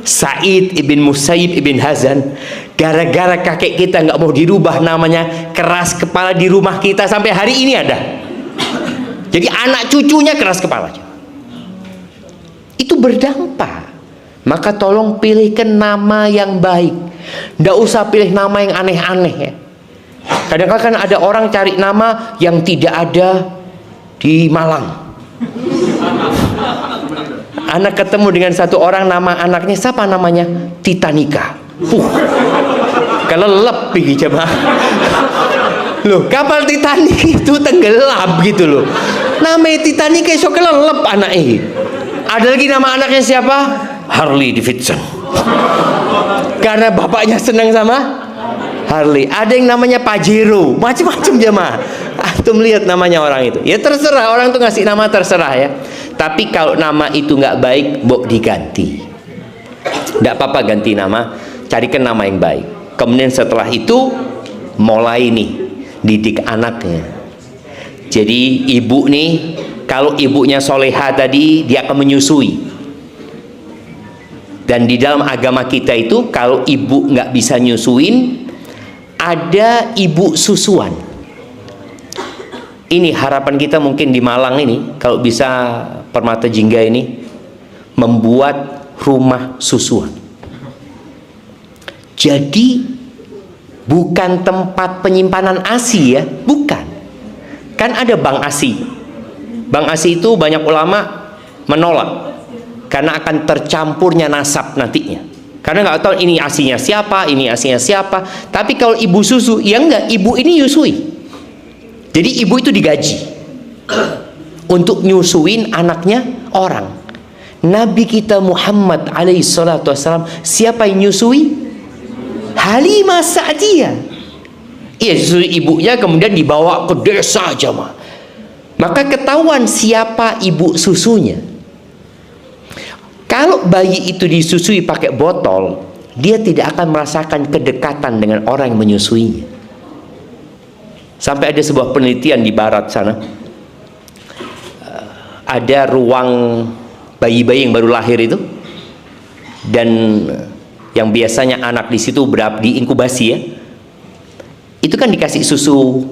Sa'id ibn Musayyib ibn Hazan, gara-gara kakek kita nggak mau dirubah namanya, keras kepala di rumah kita sampai hari ini ada. Jadi anak cucunya keras kepala. Itu berdampak. Maka tolong pilihkan nama yang baik. Nggak usah pilih nama yang aneh-aneh ya. Kadang-kadang kan ada orang cari nama yang tidak ada di Malang. Anak ketemu dengan satu orang, nama anaknya siapa namanya? Titanika. Kelelep nih jemaah. Loh, kapal Titanic itu tenggelam gitu loh. Namanya Titanika so kelelep anaknya. Ada lagi nama anaknya siapa? Harley Davidson. Karena bapaknya senang sama Harley. Ada yang namanya Pajero, macam-macam jemaah. Antum lihat namanya orang itu. Ya terserah, orang tuh ngasih nama terserah ya. Tapi kalau nama itu nggak baik, mbok diganti. Nggak apa-apa ganti nama, carikan nama yang baik. Kemudian setelah itu mulai nih didik anaknya. Jadi ibu nih, kalau ibunya soleha tadi, dia akan menyusui. Dan di dalam agama kita itu, kalau ibu nggak bisa nyusuin, ada ibu susuan. Ini harapan kita mungkin di Malang ini, kalau bisa Permata Jingga ini membuat rumah susuan. Jadi bukan tempat penyimpanan ASI ya, bukan. Kan ada bank ASI. Bank ASI itu banyak ulama menolak karena akan tercampurnya nasab nantinya. Karena nggak tahu ini asinya siapa, ini asinya siapa. Tapi kalau ibu susu, ya enggak, ibu ini nyusui. Jadi ibu itu digaji untuk nyusuin anaknya orang. Nabi kita Muhammad alaihi salatu wassalam, siapa yang nyusui? Halimah Sa'diyah. Iya, susui ibunya, kemudian dibawa ke desa jamaah. Maka ketahuan siapa ibu susunya. Kalau bayi itu disusui pakai botol, dia tidak akan merasakan kedekatan dengan orang yang menyusuinya. Sampai ada sebuah penelitian di barat sana, ada ruang bayi-bayi yang baru lahir itu, dan yang biasanya anak di situ diinkubasi ya, itu kan dikasih susu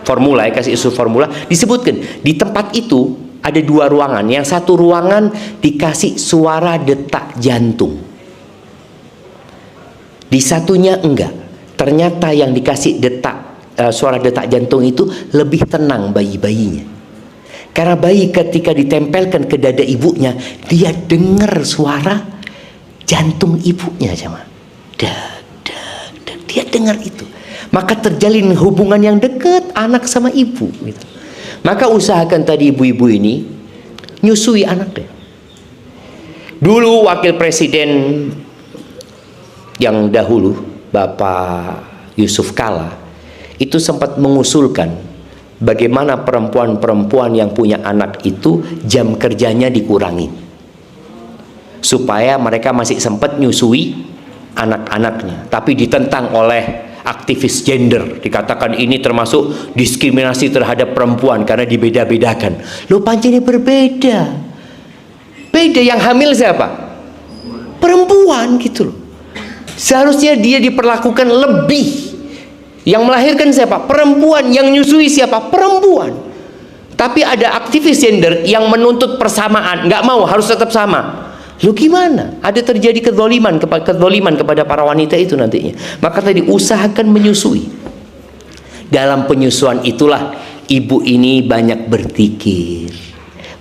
formula ya, kasih susu formula. Disebutkan di tempat itu ada 2 ruangan. Yang satu ruangan dikasih suara detak jantung, di satunya enggak. Ternyata yang dikasih suara detak jantung itu lebih tenang bayi-bayinya. Karena bayi ketika ditempelkan ke dada ibunya, dia dengar suara jantung ibunya, jemaah. Dia dengar itu. Maka terjalin hubungan yang dekat anak sama ibu gitu. Maka usahakan tadi ibu-ibu ini nyusui anaknya. Dulu wakil presiden yang dahulu, Bapak Yusuf Kala, itu sempat mengusulkan bagaimana perempuan-perempuan yang punya anak itu jam kerjanya dikurangi, supaya mereka masih sempat nyusui anak-anaknya. Tapi ditentang oleh aktivis gender, dikatakan ini termasuk diskriminasi terhadap perempuan karena dibeda-bedakan. Loh, pancene berbeda. Beda, yang hamil siapa? Perempuan gitu loh. Seharusnya dia diperlakukan lebih. Yang melahirkan siapa? Perempuan. Yang nyusui siapa? Perempuan. Tapi ada aktivis gender yang menuntut persamaan, nggak mau, harus tetap sama. Lu gimana? Ada terjadi kezaliman kepada para wanita itu nantinya. Maka tadi usahakan menyusui. Dalam penyusuan itulah ibu ini banyak berzikir,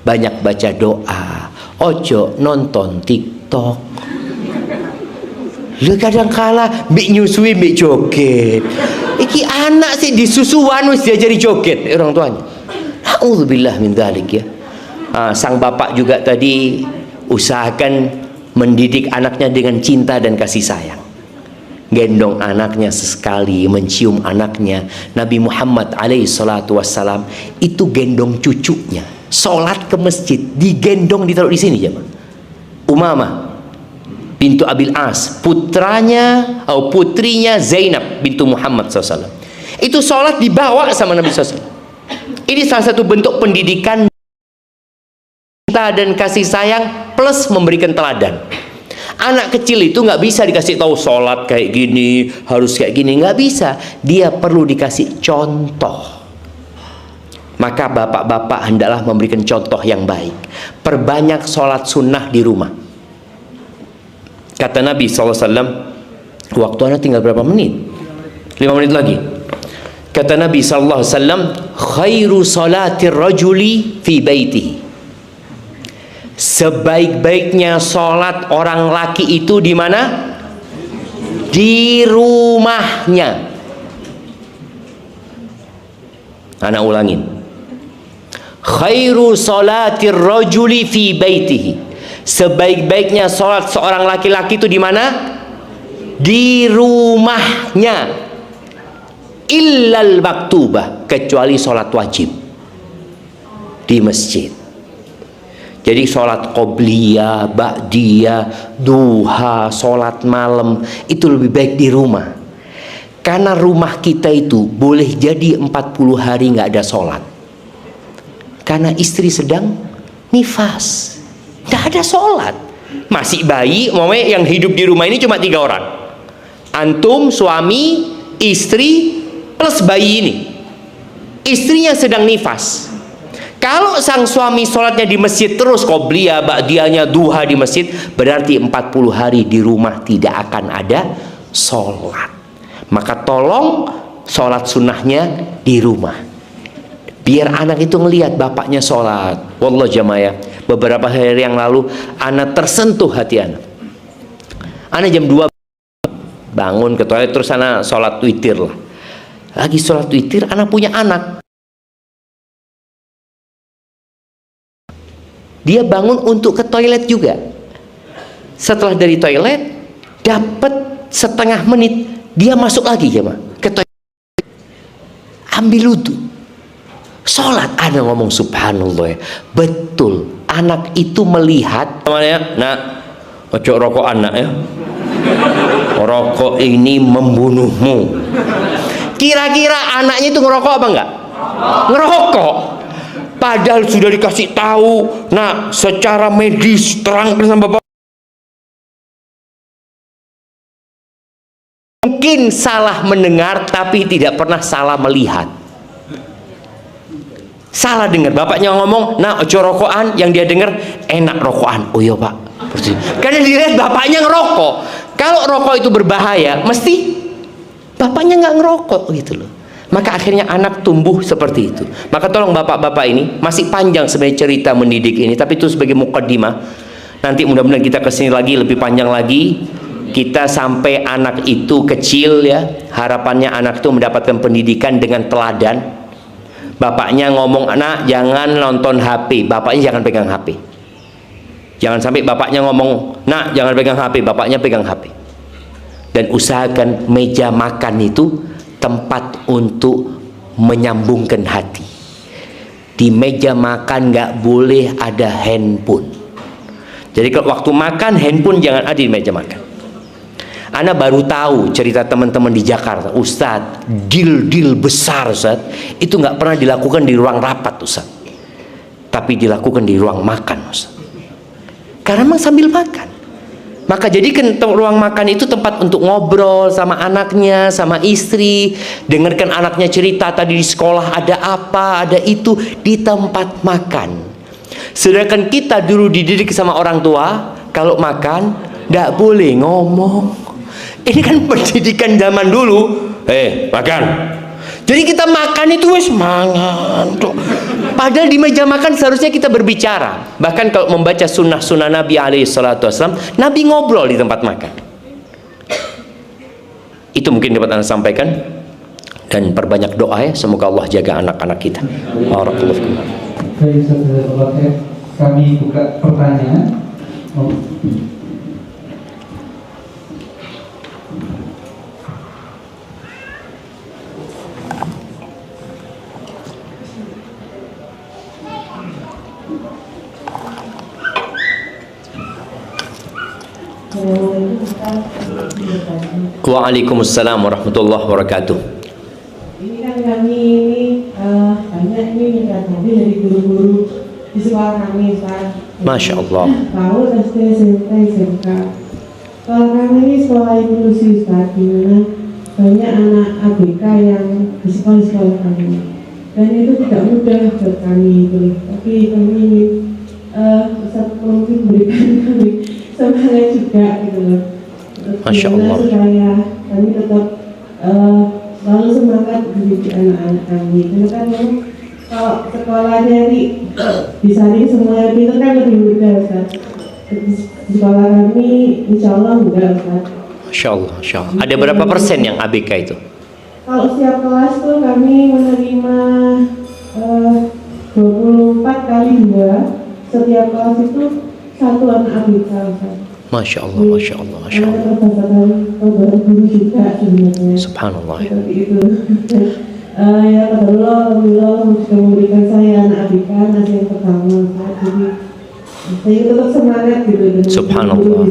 banyak baca doa. Ojo nonton TikTok. Lu kadang kala mbik nyusui mbik joget. Iki anak sih disusuan wis diajari joget orang tuanya. Auzubillah min dzalik ya. Sang bapak juga tadi usahakan mendidik anaknya dengan cinta dan kasih sayang. Gendong anaknya sesekali, mencium anaknya. Nabi Muhammad alaihi salatu wassalam itu gendong cucunya. Sholat ke masjid, digendong, ditaruh di sini jemaah. Umamah bintu Abil As, putrinya Zainab bintu Muhammad SAW. Itu sholat dibawa sama Nabi SAW. Ini salah satu bentuk pendidikan cinta dan kasih sayang plus memberikan teladan. Anak kecil itu nggak bisa dikasih tahu sholat kayak gini, harus kayak gini, nggak bisa. Dia perlu dikasih contoh. Maka bapak-bapak hendaklah memberikan contoh yang baik. Perbanyak sholat sunnah di rumah. Kata Nabi SAW, waktu anak tinggal berapa menit? 5 menit lagi. Kata Nabi SAW, khairu salatir rajuli fi baitihi. Sebaik-baiknya sholat orang laki itu di mana? Di rumahnya. Anak ulangin. Khairu salatir rajuli fi baitihi. Sebaik-baiknya sholat seorang laki-laki itu di mana? Di rumahnya. Illal maktubah, kecuali sholat wajib di masjid. Jadi sholat qobliyah, ba'diyah, duha, sholat malam itu lebih baik di rumah. Karena rumah kita itu boleh jadi 40 hari nggak ada sholat. Karena istri sedang nifas, nggak ada sholat, masih bayi. Yang hidup di rumah ini cuma 3 orang. Antum, suami, istri, plus bayi ini. Istrinya sedang nifas. Kalau sang suami sholatnya di masjid terus, qobliyah, ba'diyahnya, duha di masjid, berarti 40 hari di rumah tidak akan ada sholat. Maka tolong sholat sunnahnya di rumah. Biar anak itu ngelihat bapaknya sholat. Wallah jamaah, beberapa hari yang lalu anak tersentuh hati anak. Anak jam 2 bangun ke toilet, terus anak sholat witir lah. Lagi sholat witir, anak punya anak. Dia bangun untuk ke toilet juga. Setelah dari toilet, dapat setengah menit, dia masuk lagi jemaah ke toilet. Ambil wudu. Sholat, ada ngomong subhanallah ya. Betul, anak itu melihat namanya, nak, ojo rokok anak ya. Rokok ini membunuhmu. Kira-kira anaknya itu ngerokok apa enggak? Ngerokok. Padahal sudah dikasih tahu, nah secara medis terangkan sama bapak. Mungkin salah mendengar tapi tidak pernah salah melihat. Salah dengar, bapaknya ngomong, nah ojo rokokan, yang dia dengar enak rokokan. Oh iya pak, karena dilihat bapaknya ngerokok. Kalau rokok itu berbahaya, mesti bapaknya nggak ngerokok gitu loh. Maka akhirnya anak tumbuh seperti itu. Maka tolong bapak-bapak ini, masih panjang sebenarnya cerita mendidik ini, tapi itu sebagai mukaddimah. Nanti mudah-mudahan kita kesini lagi lebih panjang lagi. Kita sampai anak itu kecil ya, harapannya anak itu mendapatkan pendidikan dengan teladan. Bapaknya ngomong, anak jangan nonton HP, bapaknya jangan pegang HP. Jangan sampai bapaknya ngomong, nak jangan pegang HP, bapaknya pegang HP. Dan usahakan meja makan itu tempat untuk menyambungkan hati. Di meja makan nggak boleh ada handphone. Jadi kalau waktu makan, handphone jangan ada di meja makan. Ana baru tahu cerita teman-teman di Jakarta, Ustadz, deal besar Ustadz, itu nggak pernah dilakukan di ruang rapat Ustadz, tapi dilakukan di ruang makan Ustadz. Karena memang sambil makan. Maka jadikan ruang makan itu tempat untuk ngobrol sama anaknya, sama istri, dengarkan anaknya cerita tadi di sekolah ada apa, ada itu, di tempat makan. Sedangkan kita dulu dididik sama orang tua, kalau makan nggak boleh ngomong. Ini kan pendidikan zaman dulu. Makan. Jadi kita makan itu wes mangan. Padahal di meja makan seharusnya kita berbicara. Bahkan kalau membaca sunnah-sunnah Nabi SAW, Nabi ngobrol di tempat makan. Itu mungkin dapat Anda sampaikan. Dan perbanyak doa ya. Semoga Allah jaga anak-anak kita. Barakallahu fikum. Baik, saudara-saudara, kami buka pertanyaan. Waalaikumsalam warahmatullahi wabarakatuh. Ini kan kami ini banyak ini minta tadi dari guru-guru di sekolah kami, Pak. Masya Allah. Tahu SD, SMP, SMK. Kalau kami ini sekolah inklusi, Pak, di mana banyak anak ABK yang di sekolah kami. Dan itu tidak mudah buat kami itu. Tapi kami ingin Ustaz mungkin berikan kami semangat juga gitu loh. Masya Allah. Supaya kami tetap selalu semangat mendidik anak-anak kami. Karena kan kalau sekolahnya disaring semuanya pintar kan lebih mudah Ustaz. Di sekolah kami insya Allah enggak Ustaz. Masya Allah, Masya Allah. Ada berapa persen yang ABK itu? Kalau setiap kelas tuh kami menerima 24 kali 2. Setiap kelas itu satu anak ABK Ustaz. Masya Allah, Masya Allah, Masya Allah. Ada guru juga sebenarnya. Subhanallah. Seperti itu. Ya kata Allah sudah memberikan saya anak ABK, anak yang pertama. Jadi saya tetap semangat gitu. Subhanallah.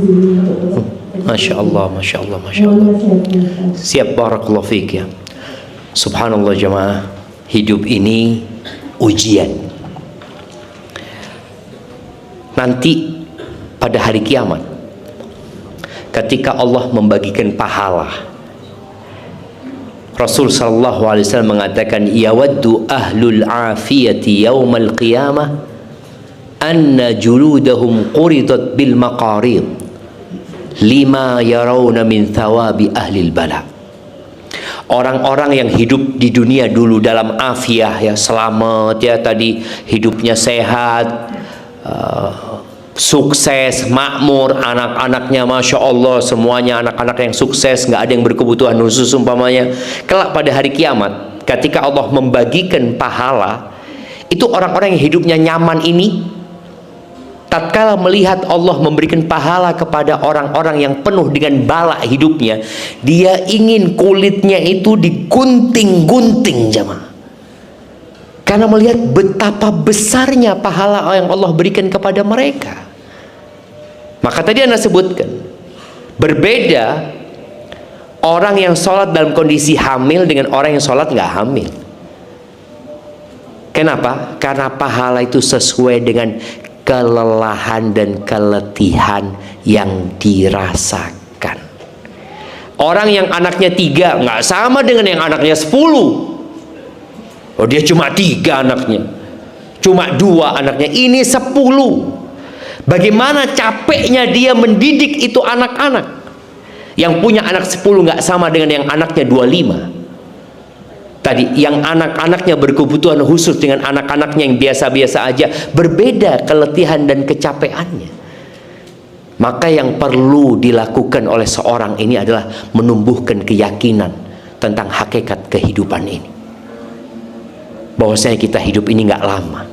Masya Allah, Masya Allah, Masya Allah. Siap, barakallahu fiik ya. Subhanallah jemaah. Hidup ini ujian. Nanti pada hari kiamat, ketika Allah membagikan pahala, Rasul sallallahu alaihi wasallam mengatakan, yawaddu ahlul afiyati yaumal qiyamah anna juludahum quridat bil maqarid lima yarawna min thawabi ahlil bala. Orang-orang yang hidup di dunia dulu dalam afiah ya, selamat ya, tadi hidupnya sehat, sukses, makmur, anak-anaknya Masya Allah semuanya anak-anak yang sukses, nggak ada yang berkebutuhan khusus umpamanya. Kelak pada hari kiamat ketika Allah membagikan pahala, itu orang-orang yang hidupnya nyaman ini tatkala melihat Allah memberikan pahala kepada orang-orang yang penuh dengan bala hidupnya, dia ingin kulitnya itu digunting-gunting jemaah, karena melihat betapa besarnya pahala yang Allah berikan kepada mereka. Maka tadi Anda sebutkan, berbeda orang yang sholat dalam kondisi hamil dengan orang yang sholat nggak hamil. Kenapa? Karena pahala itu sesuai dengan kelelahan dan keletihan yang dirasakan. Orang yang anaknya 3 nggak sama dengan yang anaknya 10. Oh, dia cuma 3 anaknya, cuma 2 anaknya, ini 10. Bagaimana capeknya dia mendidik itu anak-anak. Yang punya anak 10 nggak sama dengan yang anaknya 25. Tadi yang anak-anaknya berkebutuhan khusus dengan anak-anaknya yang biasa-biasa aja, berbeda keletihan dan kecapeannya. Maka yang perlu dilakukan oleh seorang ini adalah menumbuhkan keyakinan tentang hakikat kehidupan ini, bahwasanya kita hidup ini nggak lama.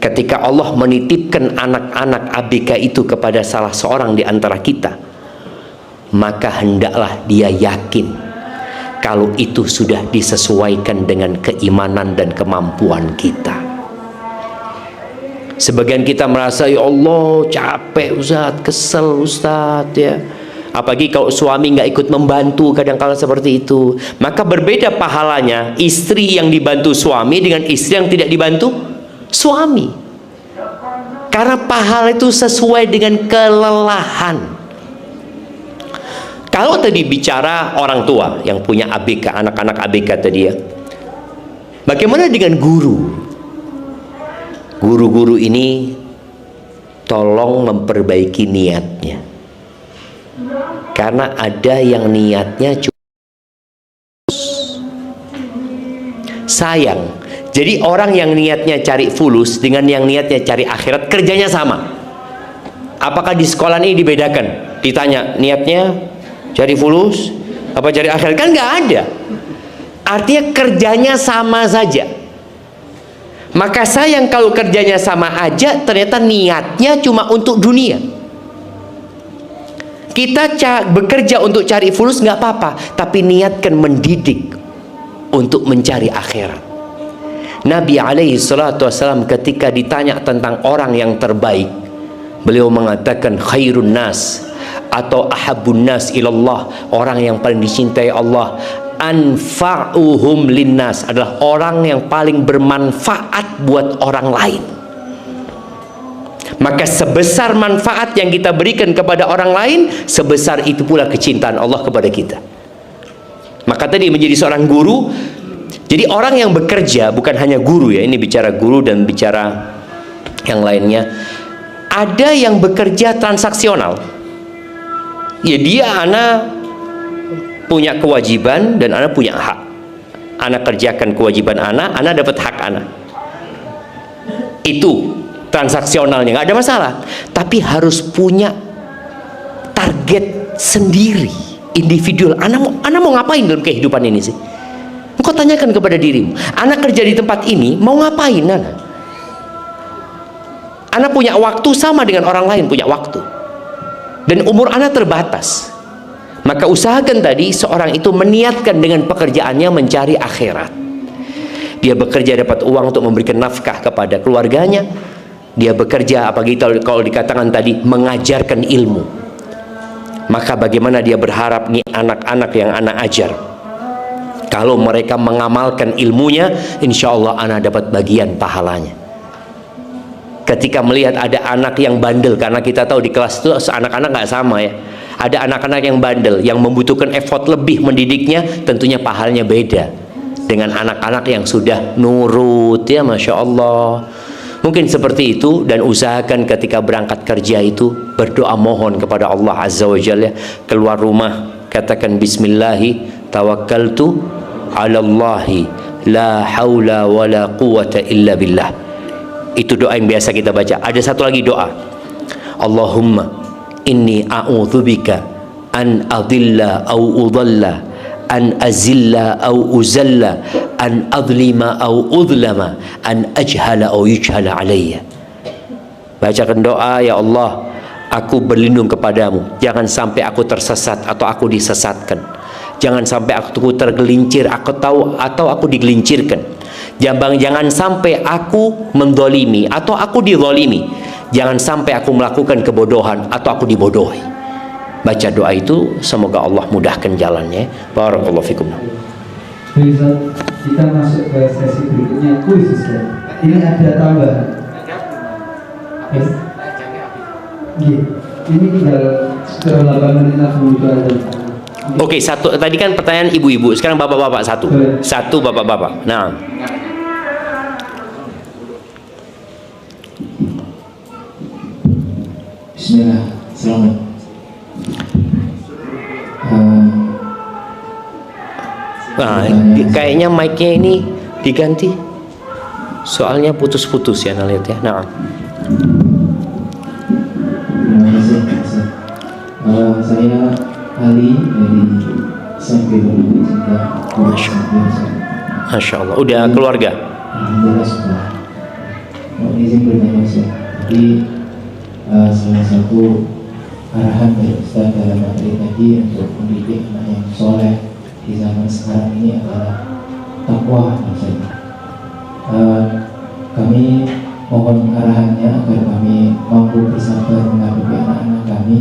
Ketika Allah menitipkan anak-anak ABK itu kepada salah seorang di antara kita, maka hendaklah dia yakin kalau itu sudah disesuaikan dengan keimanan dan kemampuan kita. Sebagian kita merasa, ya Allah capek Ustaz, kesel Ustaz ya. Apalagi kalau suami nggak ikut membantu, kadang-kala seperti itu. Maka berbeda pahalanya istri yang dibantu suami dengan istri yang tidak dibantu suami. Karena pahala itu sesuai dengan kelelahan. Kalau tadi bicara orang tua yang punya ABK, anak-anak ABK tadi ya, bagaimana dengan guru? Guru-guru ini tolong memperbaiki niatnya, karena ada yang niatnya cuma sayang. Jadi orang yang niatnya cari fulus dengan yang niatnya cari akhirat, kerjanya sama. Apakah di sekolah ini dibedakan? Ditanya niatnya cari fulus apa cari akhirat? Kan nggak ada. Artinya kerjanya sama saja. Maka sayang kalau kerjanya sama aja ternyata niatnya cuma untuk dunia. Kita bekerja untuk cari fulus nggak apa-apa, tapi niatkan mendidik untuk mencari akhirat. Nabi alaihi salatu wassalam ketika ditanya tentang orang yang terbaik, beliau mengatakan khairun nas atau ahabun nas ilallah, orang yang paling dicintai Allah, anfa'uhum linnas, adalah orang yang paling bermanfaat buat orang lain. Maka sebesar manfaat yang kita berikan kepada orang lain, sebesar itu pula kecintaan Allah kepada kita. Maka tadi menjadi seorang guru, jadi orang yang bekerja bukan hanya guru ya, ini bicara guru dan bicara yang lainnya. Ada yang bekerja transaksional. Ya dia anak punya kewajiban dan anak punya hak. Anak kerjakan kewajiban anak dapat hak anak. Itu transaksionalnya, nggak ada masalah. Tapi harus punya target sendiri, individual. Anak mau ngapain dalam kehidupan ini sih? Engkau tanyakan kepada dirimu. Anak kerja di tempat ini mau ngapain anak? Anak punya waktu sama dengan orang lain punya waktu. Dan umur anak terbatas. Maka usahakan tadi seorang itu meniatkan dengan pekerjaannya mencari akhirat. Dia bekerja dapat uang untuk memberikan nafkah kepada keluarganya. Dia bekerja, apalagi kalau dikatakan tadi mengajarkan ilmu. Maka bagaimana dia berharap nih anak-anak yang anak ajar, kalau mereka mengamalkan ilmunya, insya Allah anak dapat bagian pahalanya. Ketika melihat ada anak yang bandel, karena kita tahu di kelas itu anak-anak nggak sama ya. Ada anak-anak yang bandel, yang membutuhkan effort lebih mendidiknya, tentunya pahalanya beda dengan anak-anak yang sudah nurut ya, Masya Allah. Mungkin seperti itu, dan usahakan ketika berangkat kerja itu berdoa mohon kepada Allah Azza wa Jalla. Keluar rumah katakan bismillahi tawakkaltu 'ala Allahi la haula wala quwwata illa billah. Itu doa yang biasa kita baca. Ada satu lagi doa, Allahumma inni a'udzubika an adilla au udalla, an azilla au uzalla, an adlima au udlama, an ajhala au yujhala alayya. Bacakan doa, ya Allah, aku berlindung kepadamu, jangan sampai aku tersesat atau aku disesatkan, jangan sampai aku tergelincir atau aku digelincirkan, jangan sampai aku mendolimi atau aku didolimi, jangan sampai aku melakukan kebodohan atau aku dibodohi. Baca doa itu, semoga Allah mudahkan jalannya. Barakallahu fikum. Ustaz, kita masuk ke sesi berikutnya, kuis Ustaz. Ini ada tambahan. Ini tinggal sekitar 8 menit lagi itu ada. Oke, satu tadi kan pertanyaan ibu-ibu, sekarang bapak-bapak satu. Satu bapak-bapak. Nah. Bismillah, selamat. Kayaknya mic-nya ini diganti. Soalnya putus-putus ya, lihat ya. Nah. Terima kasih. Saya Ali dari SMP Bumi Cinta. Masya Allah. Udah keluarga? Alhamdulillah sudah. Mau izin bertanya Ustaz. Jadi salah satu arahan dari Ustaz dalam materi tadi untuk mendidik anak yang soleh di zaman sekarang ini adalah takwa. Kami mohon arahannya agar kami mampu bersabar menghadapi anak-anak kami,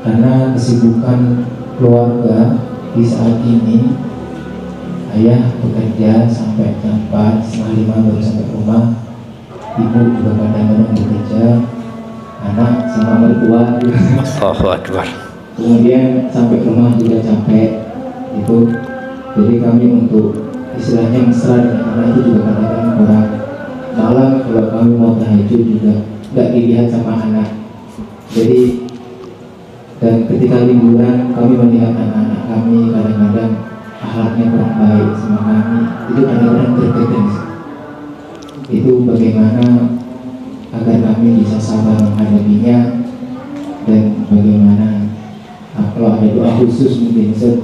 karena kesibukan keluarga di saat ini, ayah bekerja sampai jam 4, setengah 5 baru sampai rumah, ibu juga kadang-kadang bekerja, anak sama mertua. Allahu Akbar. Kemudian sampai rumah juga capek itu. Jadi kami untuk istilahnya mesra dengan anak itu juga kadang-kadang kurang. Malam kalau kami mau tahajud juga nggak dilihat sama anak. Jadi, dan ketika liburan kami melihat anak-anak kami kadang-kadang akhlaknya kurang baik sama kami, itu kadang-kadang tertekan. Itu bagaimana agar kami bisa sabar menghadapinya, dan bagaimana kalau ada doa khusus mungkin jadi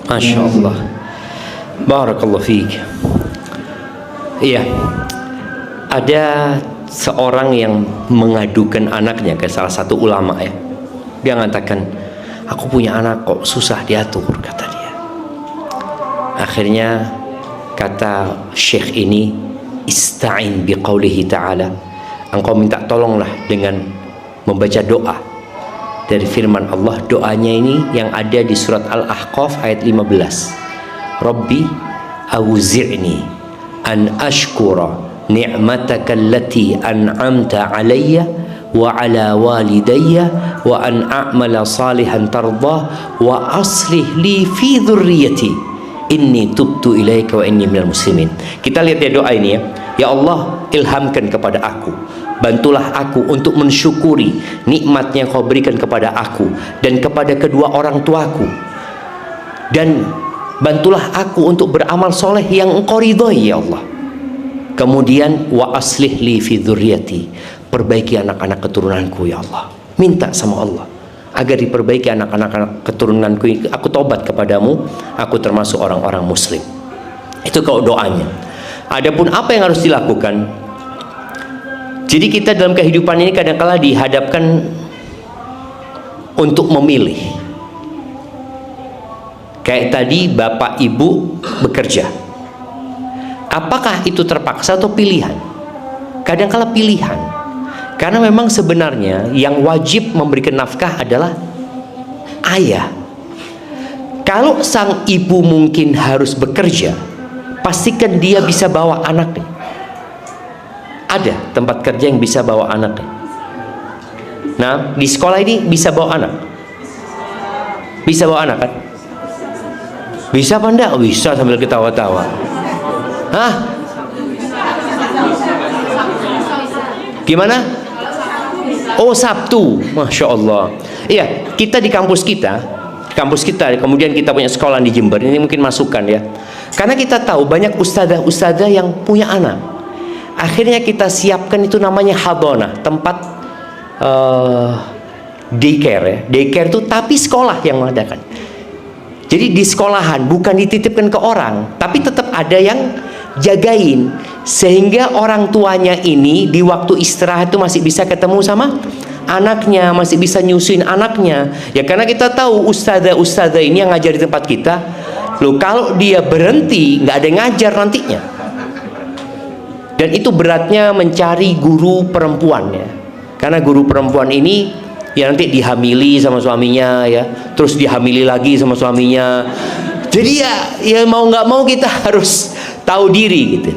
Masya Allah. Barakallahu fiik. Iya, ada seorang yang mengadukan anaknya ke salah satu ulama ya. Dia mengatakan, aku punya anak kok susah diatur, kata dia. Akhirnya kata syekh ini, ista'in biqaulihi ta'ala, engkau minta tolonglah dengan membaca doa dari firman Allah. Doanya ini yang ada di surat Al-Ahqaf ayat 15. Rabbi auzi'ni an ashkura ni'mataka allati an'amta alayya wa ala walidayya wa an a'mala salihan tardah wa aslih li fi dhurriyyati inni tubtu ilaika wa inni minal muslimin. Kita lihat ya doa ini ya. Ya Allah, ilhamkan kepada aku, bantulah aku untuk mensyukuri nikmat yang kau berikan kepada aku dan kepada kedua orang tuaku, dan bantulah aku untuk beramal soleh yang engkau ridhoi ya Allah. Kemudian wa aslih li fi dzurriyyati, perbaiki anak-anak keturunanku ya Allah. Minta sama Allah agar diperbaiki anak-anak keturunanku. Aku tobat kepadamu, aku termasuk orang-orang muslim. Itu kalau doanya. Adapun apa yang harus dilakukan, jadi kita dalam kehidupan ini kadang-kala dihadapkan untuk memilih. Kayak tadi bapak ibu bekerja, apakah itu terpaksa atau pilihan? Kadang-kala pilihan, karena memang sebenarnya yang wajib memberikan nafkah adalah ayah. Kalau sang ibu mungkin harus bekerja, pastikan dia bisa bawa anaknya. Ada tempat kerja yang bisa bawa anaknya. Nah, di sekolah ini bisa bawa anak, bisa bawa anak kan? Bisa apa enggak? Bisa sambil ketawa-tawa. Hah? Gimana? Oh, Sabtu. Masya Allah. Iya, kita di kampus kita kampus kita, kemudian kita punya sekolah di Jember, ini mungkin masukan ya. Karena kita tahu banyak ustadzah yang punya anak. Akhirnya kita siapkan itu namanya hadonah, tempat daycare ya. Daycare itu tapi sekolah yang mengadakan. Jadi di sekolahan, bukan dititipkan ke orang, tapi tetap ada yang jagain, sehingga orang tuanya ini di waktu istirahat itu masih bisa ketemu sama anaknya, masih bisa nyusuin anaknya ya. Karena kita tahu ustadzah ini yang ngajar di tempat kita, loh kalau dia berhenti nggak ada yang ngajar nantinya. Dan itu beratnya mencari guru perempuan ya, karena guru perempuan ini ya nanti dihamili sama suaminya ya, terus dihamili lagi sama suaminya. Jadi ya mau nggak mau kita harus tahu diri gitu.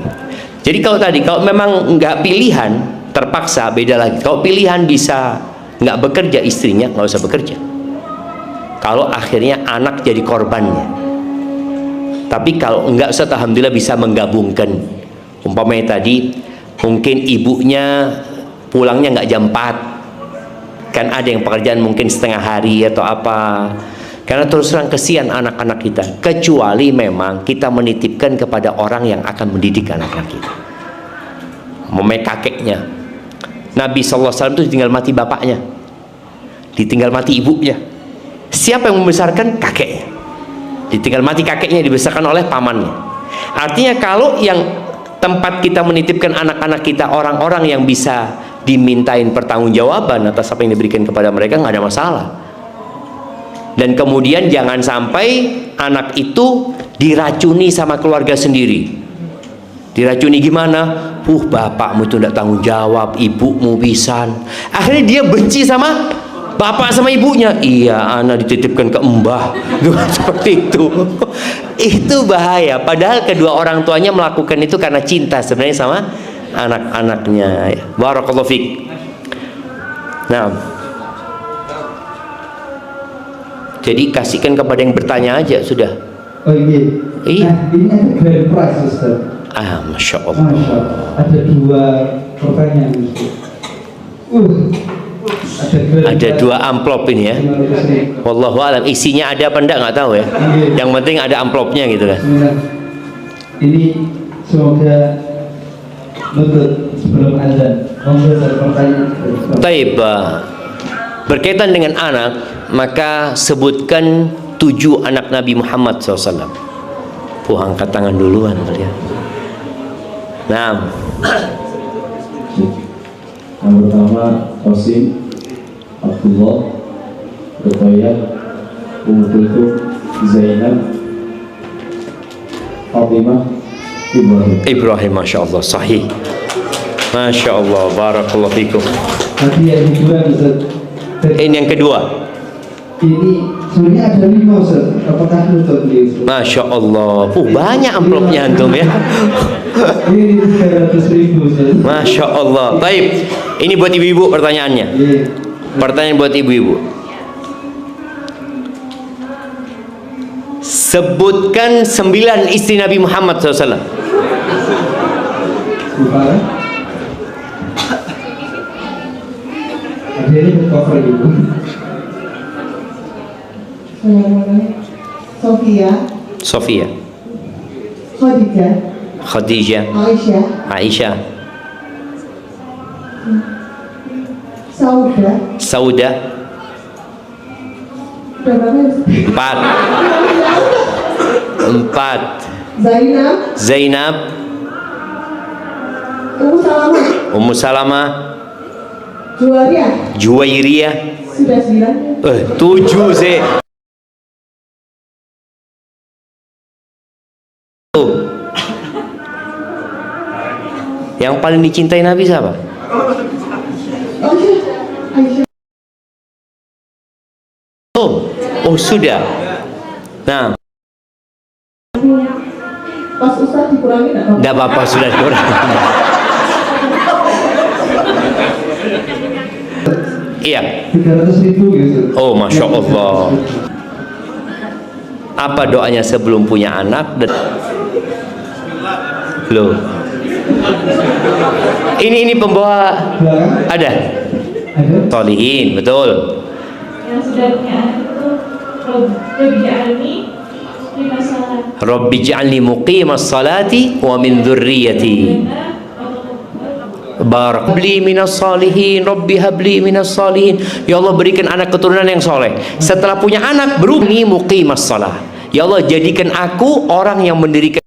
Jadi kalau memang nggak pilihan, terpaksa beda lagi. Kalau pilihan bisa nggak bekerja, istrinya nggak usah bekerja. Kalau akhirnya anak jadi korbannya. Tapi kalau nggak usah, alhamdulillah bisa menggabungkan. Umpamanya tadi mungkin ibunya pulangnya nggak jam 4, kan ada yang pekerjaan mungkin setengah hari atau apa. Karena terus terang kesian anak-anak kita, kecuali memang kita menitipkan kepada orang yang akan mendidik anak-anak kita. Kakeknya Nabi SAW itu ditinggal mati bapaknya, ditinggal mati ibunya. Siapa yang membesarkan? Kakeknya. Ditinggal mati kakeknya, dibesarkan oleh pamannya. Artinya kalau yang tempat kita menitipkan anak-anak kita orang-orang yang bisa dimintain pertanggungjawaban atas apa yang diberikan kepada mereka, nggak ada masalah. Dan kemudian jangan sampai anak itu diracuni sama keluarga sendiri. Diracuni gimana? Bapakmu itu tidak tanggung jawab, ibumu pisan. Akhirnya dia benci sama bapak sama ibunya. Iya, anak dititipkan ke mbah. Seperti itu. Itu bahaya. Padahal kedua orang tuanya melakukan itu karena cinta sebenarnya sama anak-anaknya. Barakallahu fiik. Nah, jadi kasihkan kepada yang bertanya aja sudah. Oh iya. Iya. Nah, ini ada grand prize Ustaz. Masya Allah. Masya Allah. Ada 2 pertanyaan Ustaz. Ada 2 amplop ini ya. Wallahu alam, isinya ada apa enggak nggak tahu ya. Yang penting ada amplopnya gitu kan. Ini semoga nutut sebelum azan. Monggo ada pertanyaan. Taib. Berkaitan dengan anak, maka sebutkan 7 anak Nabi Muhammad SAW. Angkat tangan duluan kalian. Nah, Yang pertama Qasim, Abdullah, Ruqayyah, Ummu Kulthum, Zainab, Fatimah, Ibrahim. Masya Allah, sahih. Masya Allah, barakallahu fikum. Nanti yang kedua Ustaz. Ini yang kedua. Ini sebenarnya ada 5 Ustaz. Apakah nutut nih Ustaz? Masya Allah. Banyak amplopnya antum ya. Ini 300.000 Ustaz. Masya Allah. Baik. Ini buat ibu-ibu pertanyaannya. Iya. Pertanyaan buat ibu-ibu. Sebutkan 9 istri Nabi Muhammad SAW. Bukan. Ada ini cover ibu. Sofia, Sofia, Khadijah, Khadijah, Aisyah, Aisyah, Sauda, Sauda. berapa? 4. Zainab, Zainab, Ummu Salamah, Ummu Salamah, Juwairiyah. sudah 9. 7 sih. Yang paling dicintai Nabi siapa? Aisyah, Oh sudah. Nah, pas Ustaz dikurangi enggak apa-apa, sudah kurang. Iya. 300.000 gitu. Oh, Masya Allah. Apa doanya sebelum punya anak? Loh. Ini pembawa Belakang ada. ada. Tolihin, betul. Yang sudah punya anak itu Rabbi ja'alni muqimas salati wa min dzurriyyati. Barak habli minas salihin, Rabbi habli minas salihin. Ya Allah, berikan anak keturunan yang soleh. Setelah punya anak, berubni muqimas salah. Ya Allah, jadikan aku orang yang mendirikan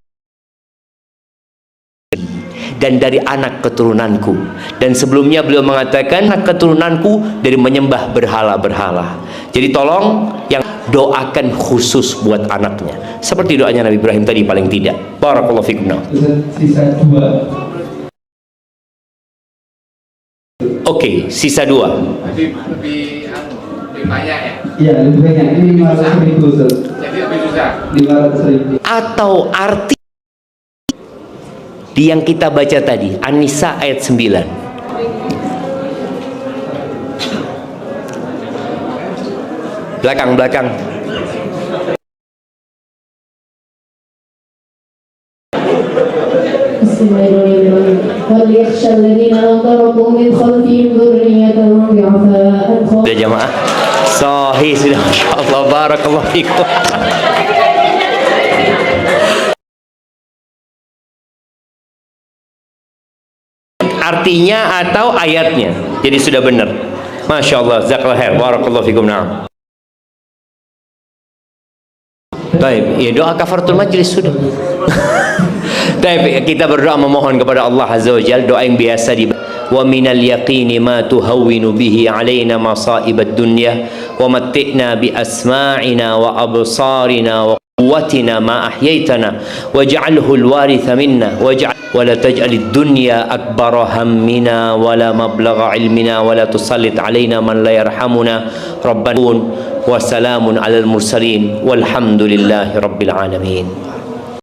dan dari anak keturunanku. Dan sebelumnya beliau mengatakan anak keturunanku dari menyembah berhala-berhala. Jadi tolong yang doakan khusus buat anaknya, seperti doanya Nabi Ibrahim tadi paling tidak. Barakallahu fikum. Sisa 2. Oke, sisa 2. lebih banyak ya? Iya, lebih banyak. Ini 500.000 Ustaz. Jadi lebih susah. 500.000. Atau arti di yang kita baca tadi, An-Nisa ayat 9. Belakang. Sudah jamaah? Sahih sudah, masyaallah, barakallahu fikum. Artinya atau ayatnya, jadi sudah benar. Masya Allah, jazakallahu khair, barakallahu fikum. Na'am. Baik, ya doa kafaratul majlis sudah. Baik, kita berdoa memohon kepada Allah Azza wa Jalla doa yang biasa di wa minal yaqini ma tuhawwinu bihi alaina masa'ibad dunya wa matti'na bi asma'ina wa absarina wa quwwatina ma ahyaitana waj'alhu al-waritha minna waj'al wa la taj'alid dunya akbara hammina wa la mablagha ilmina wa la tusallit alaina man la yarhamuna rabbana wa salamun alal mursalin walhamdulillahi rabbil alamin.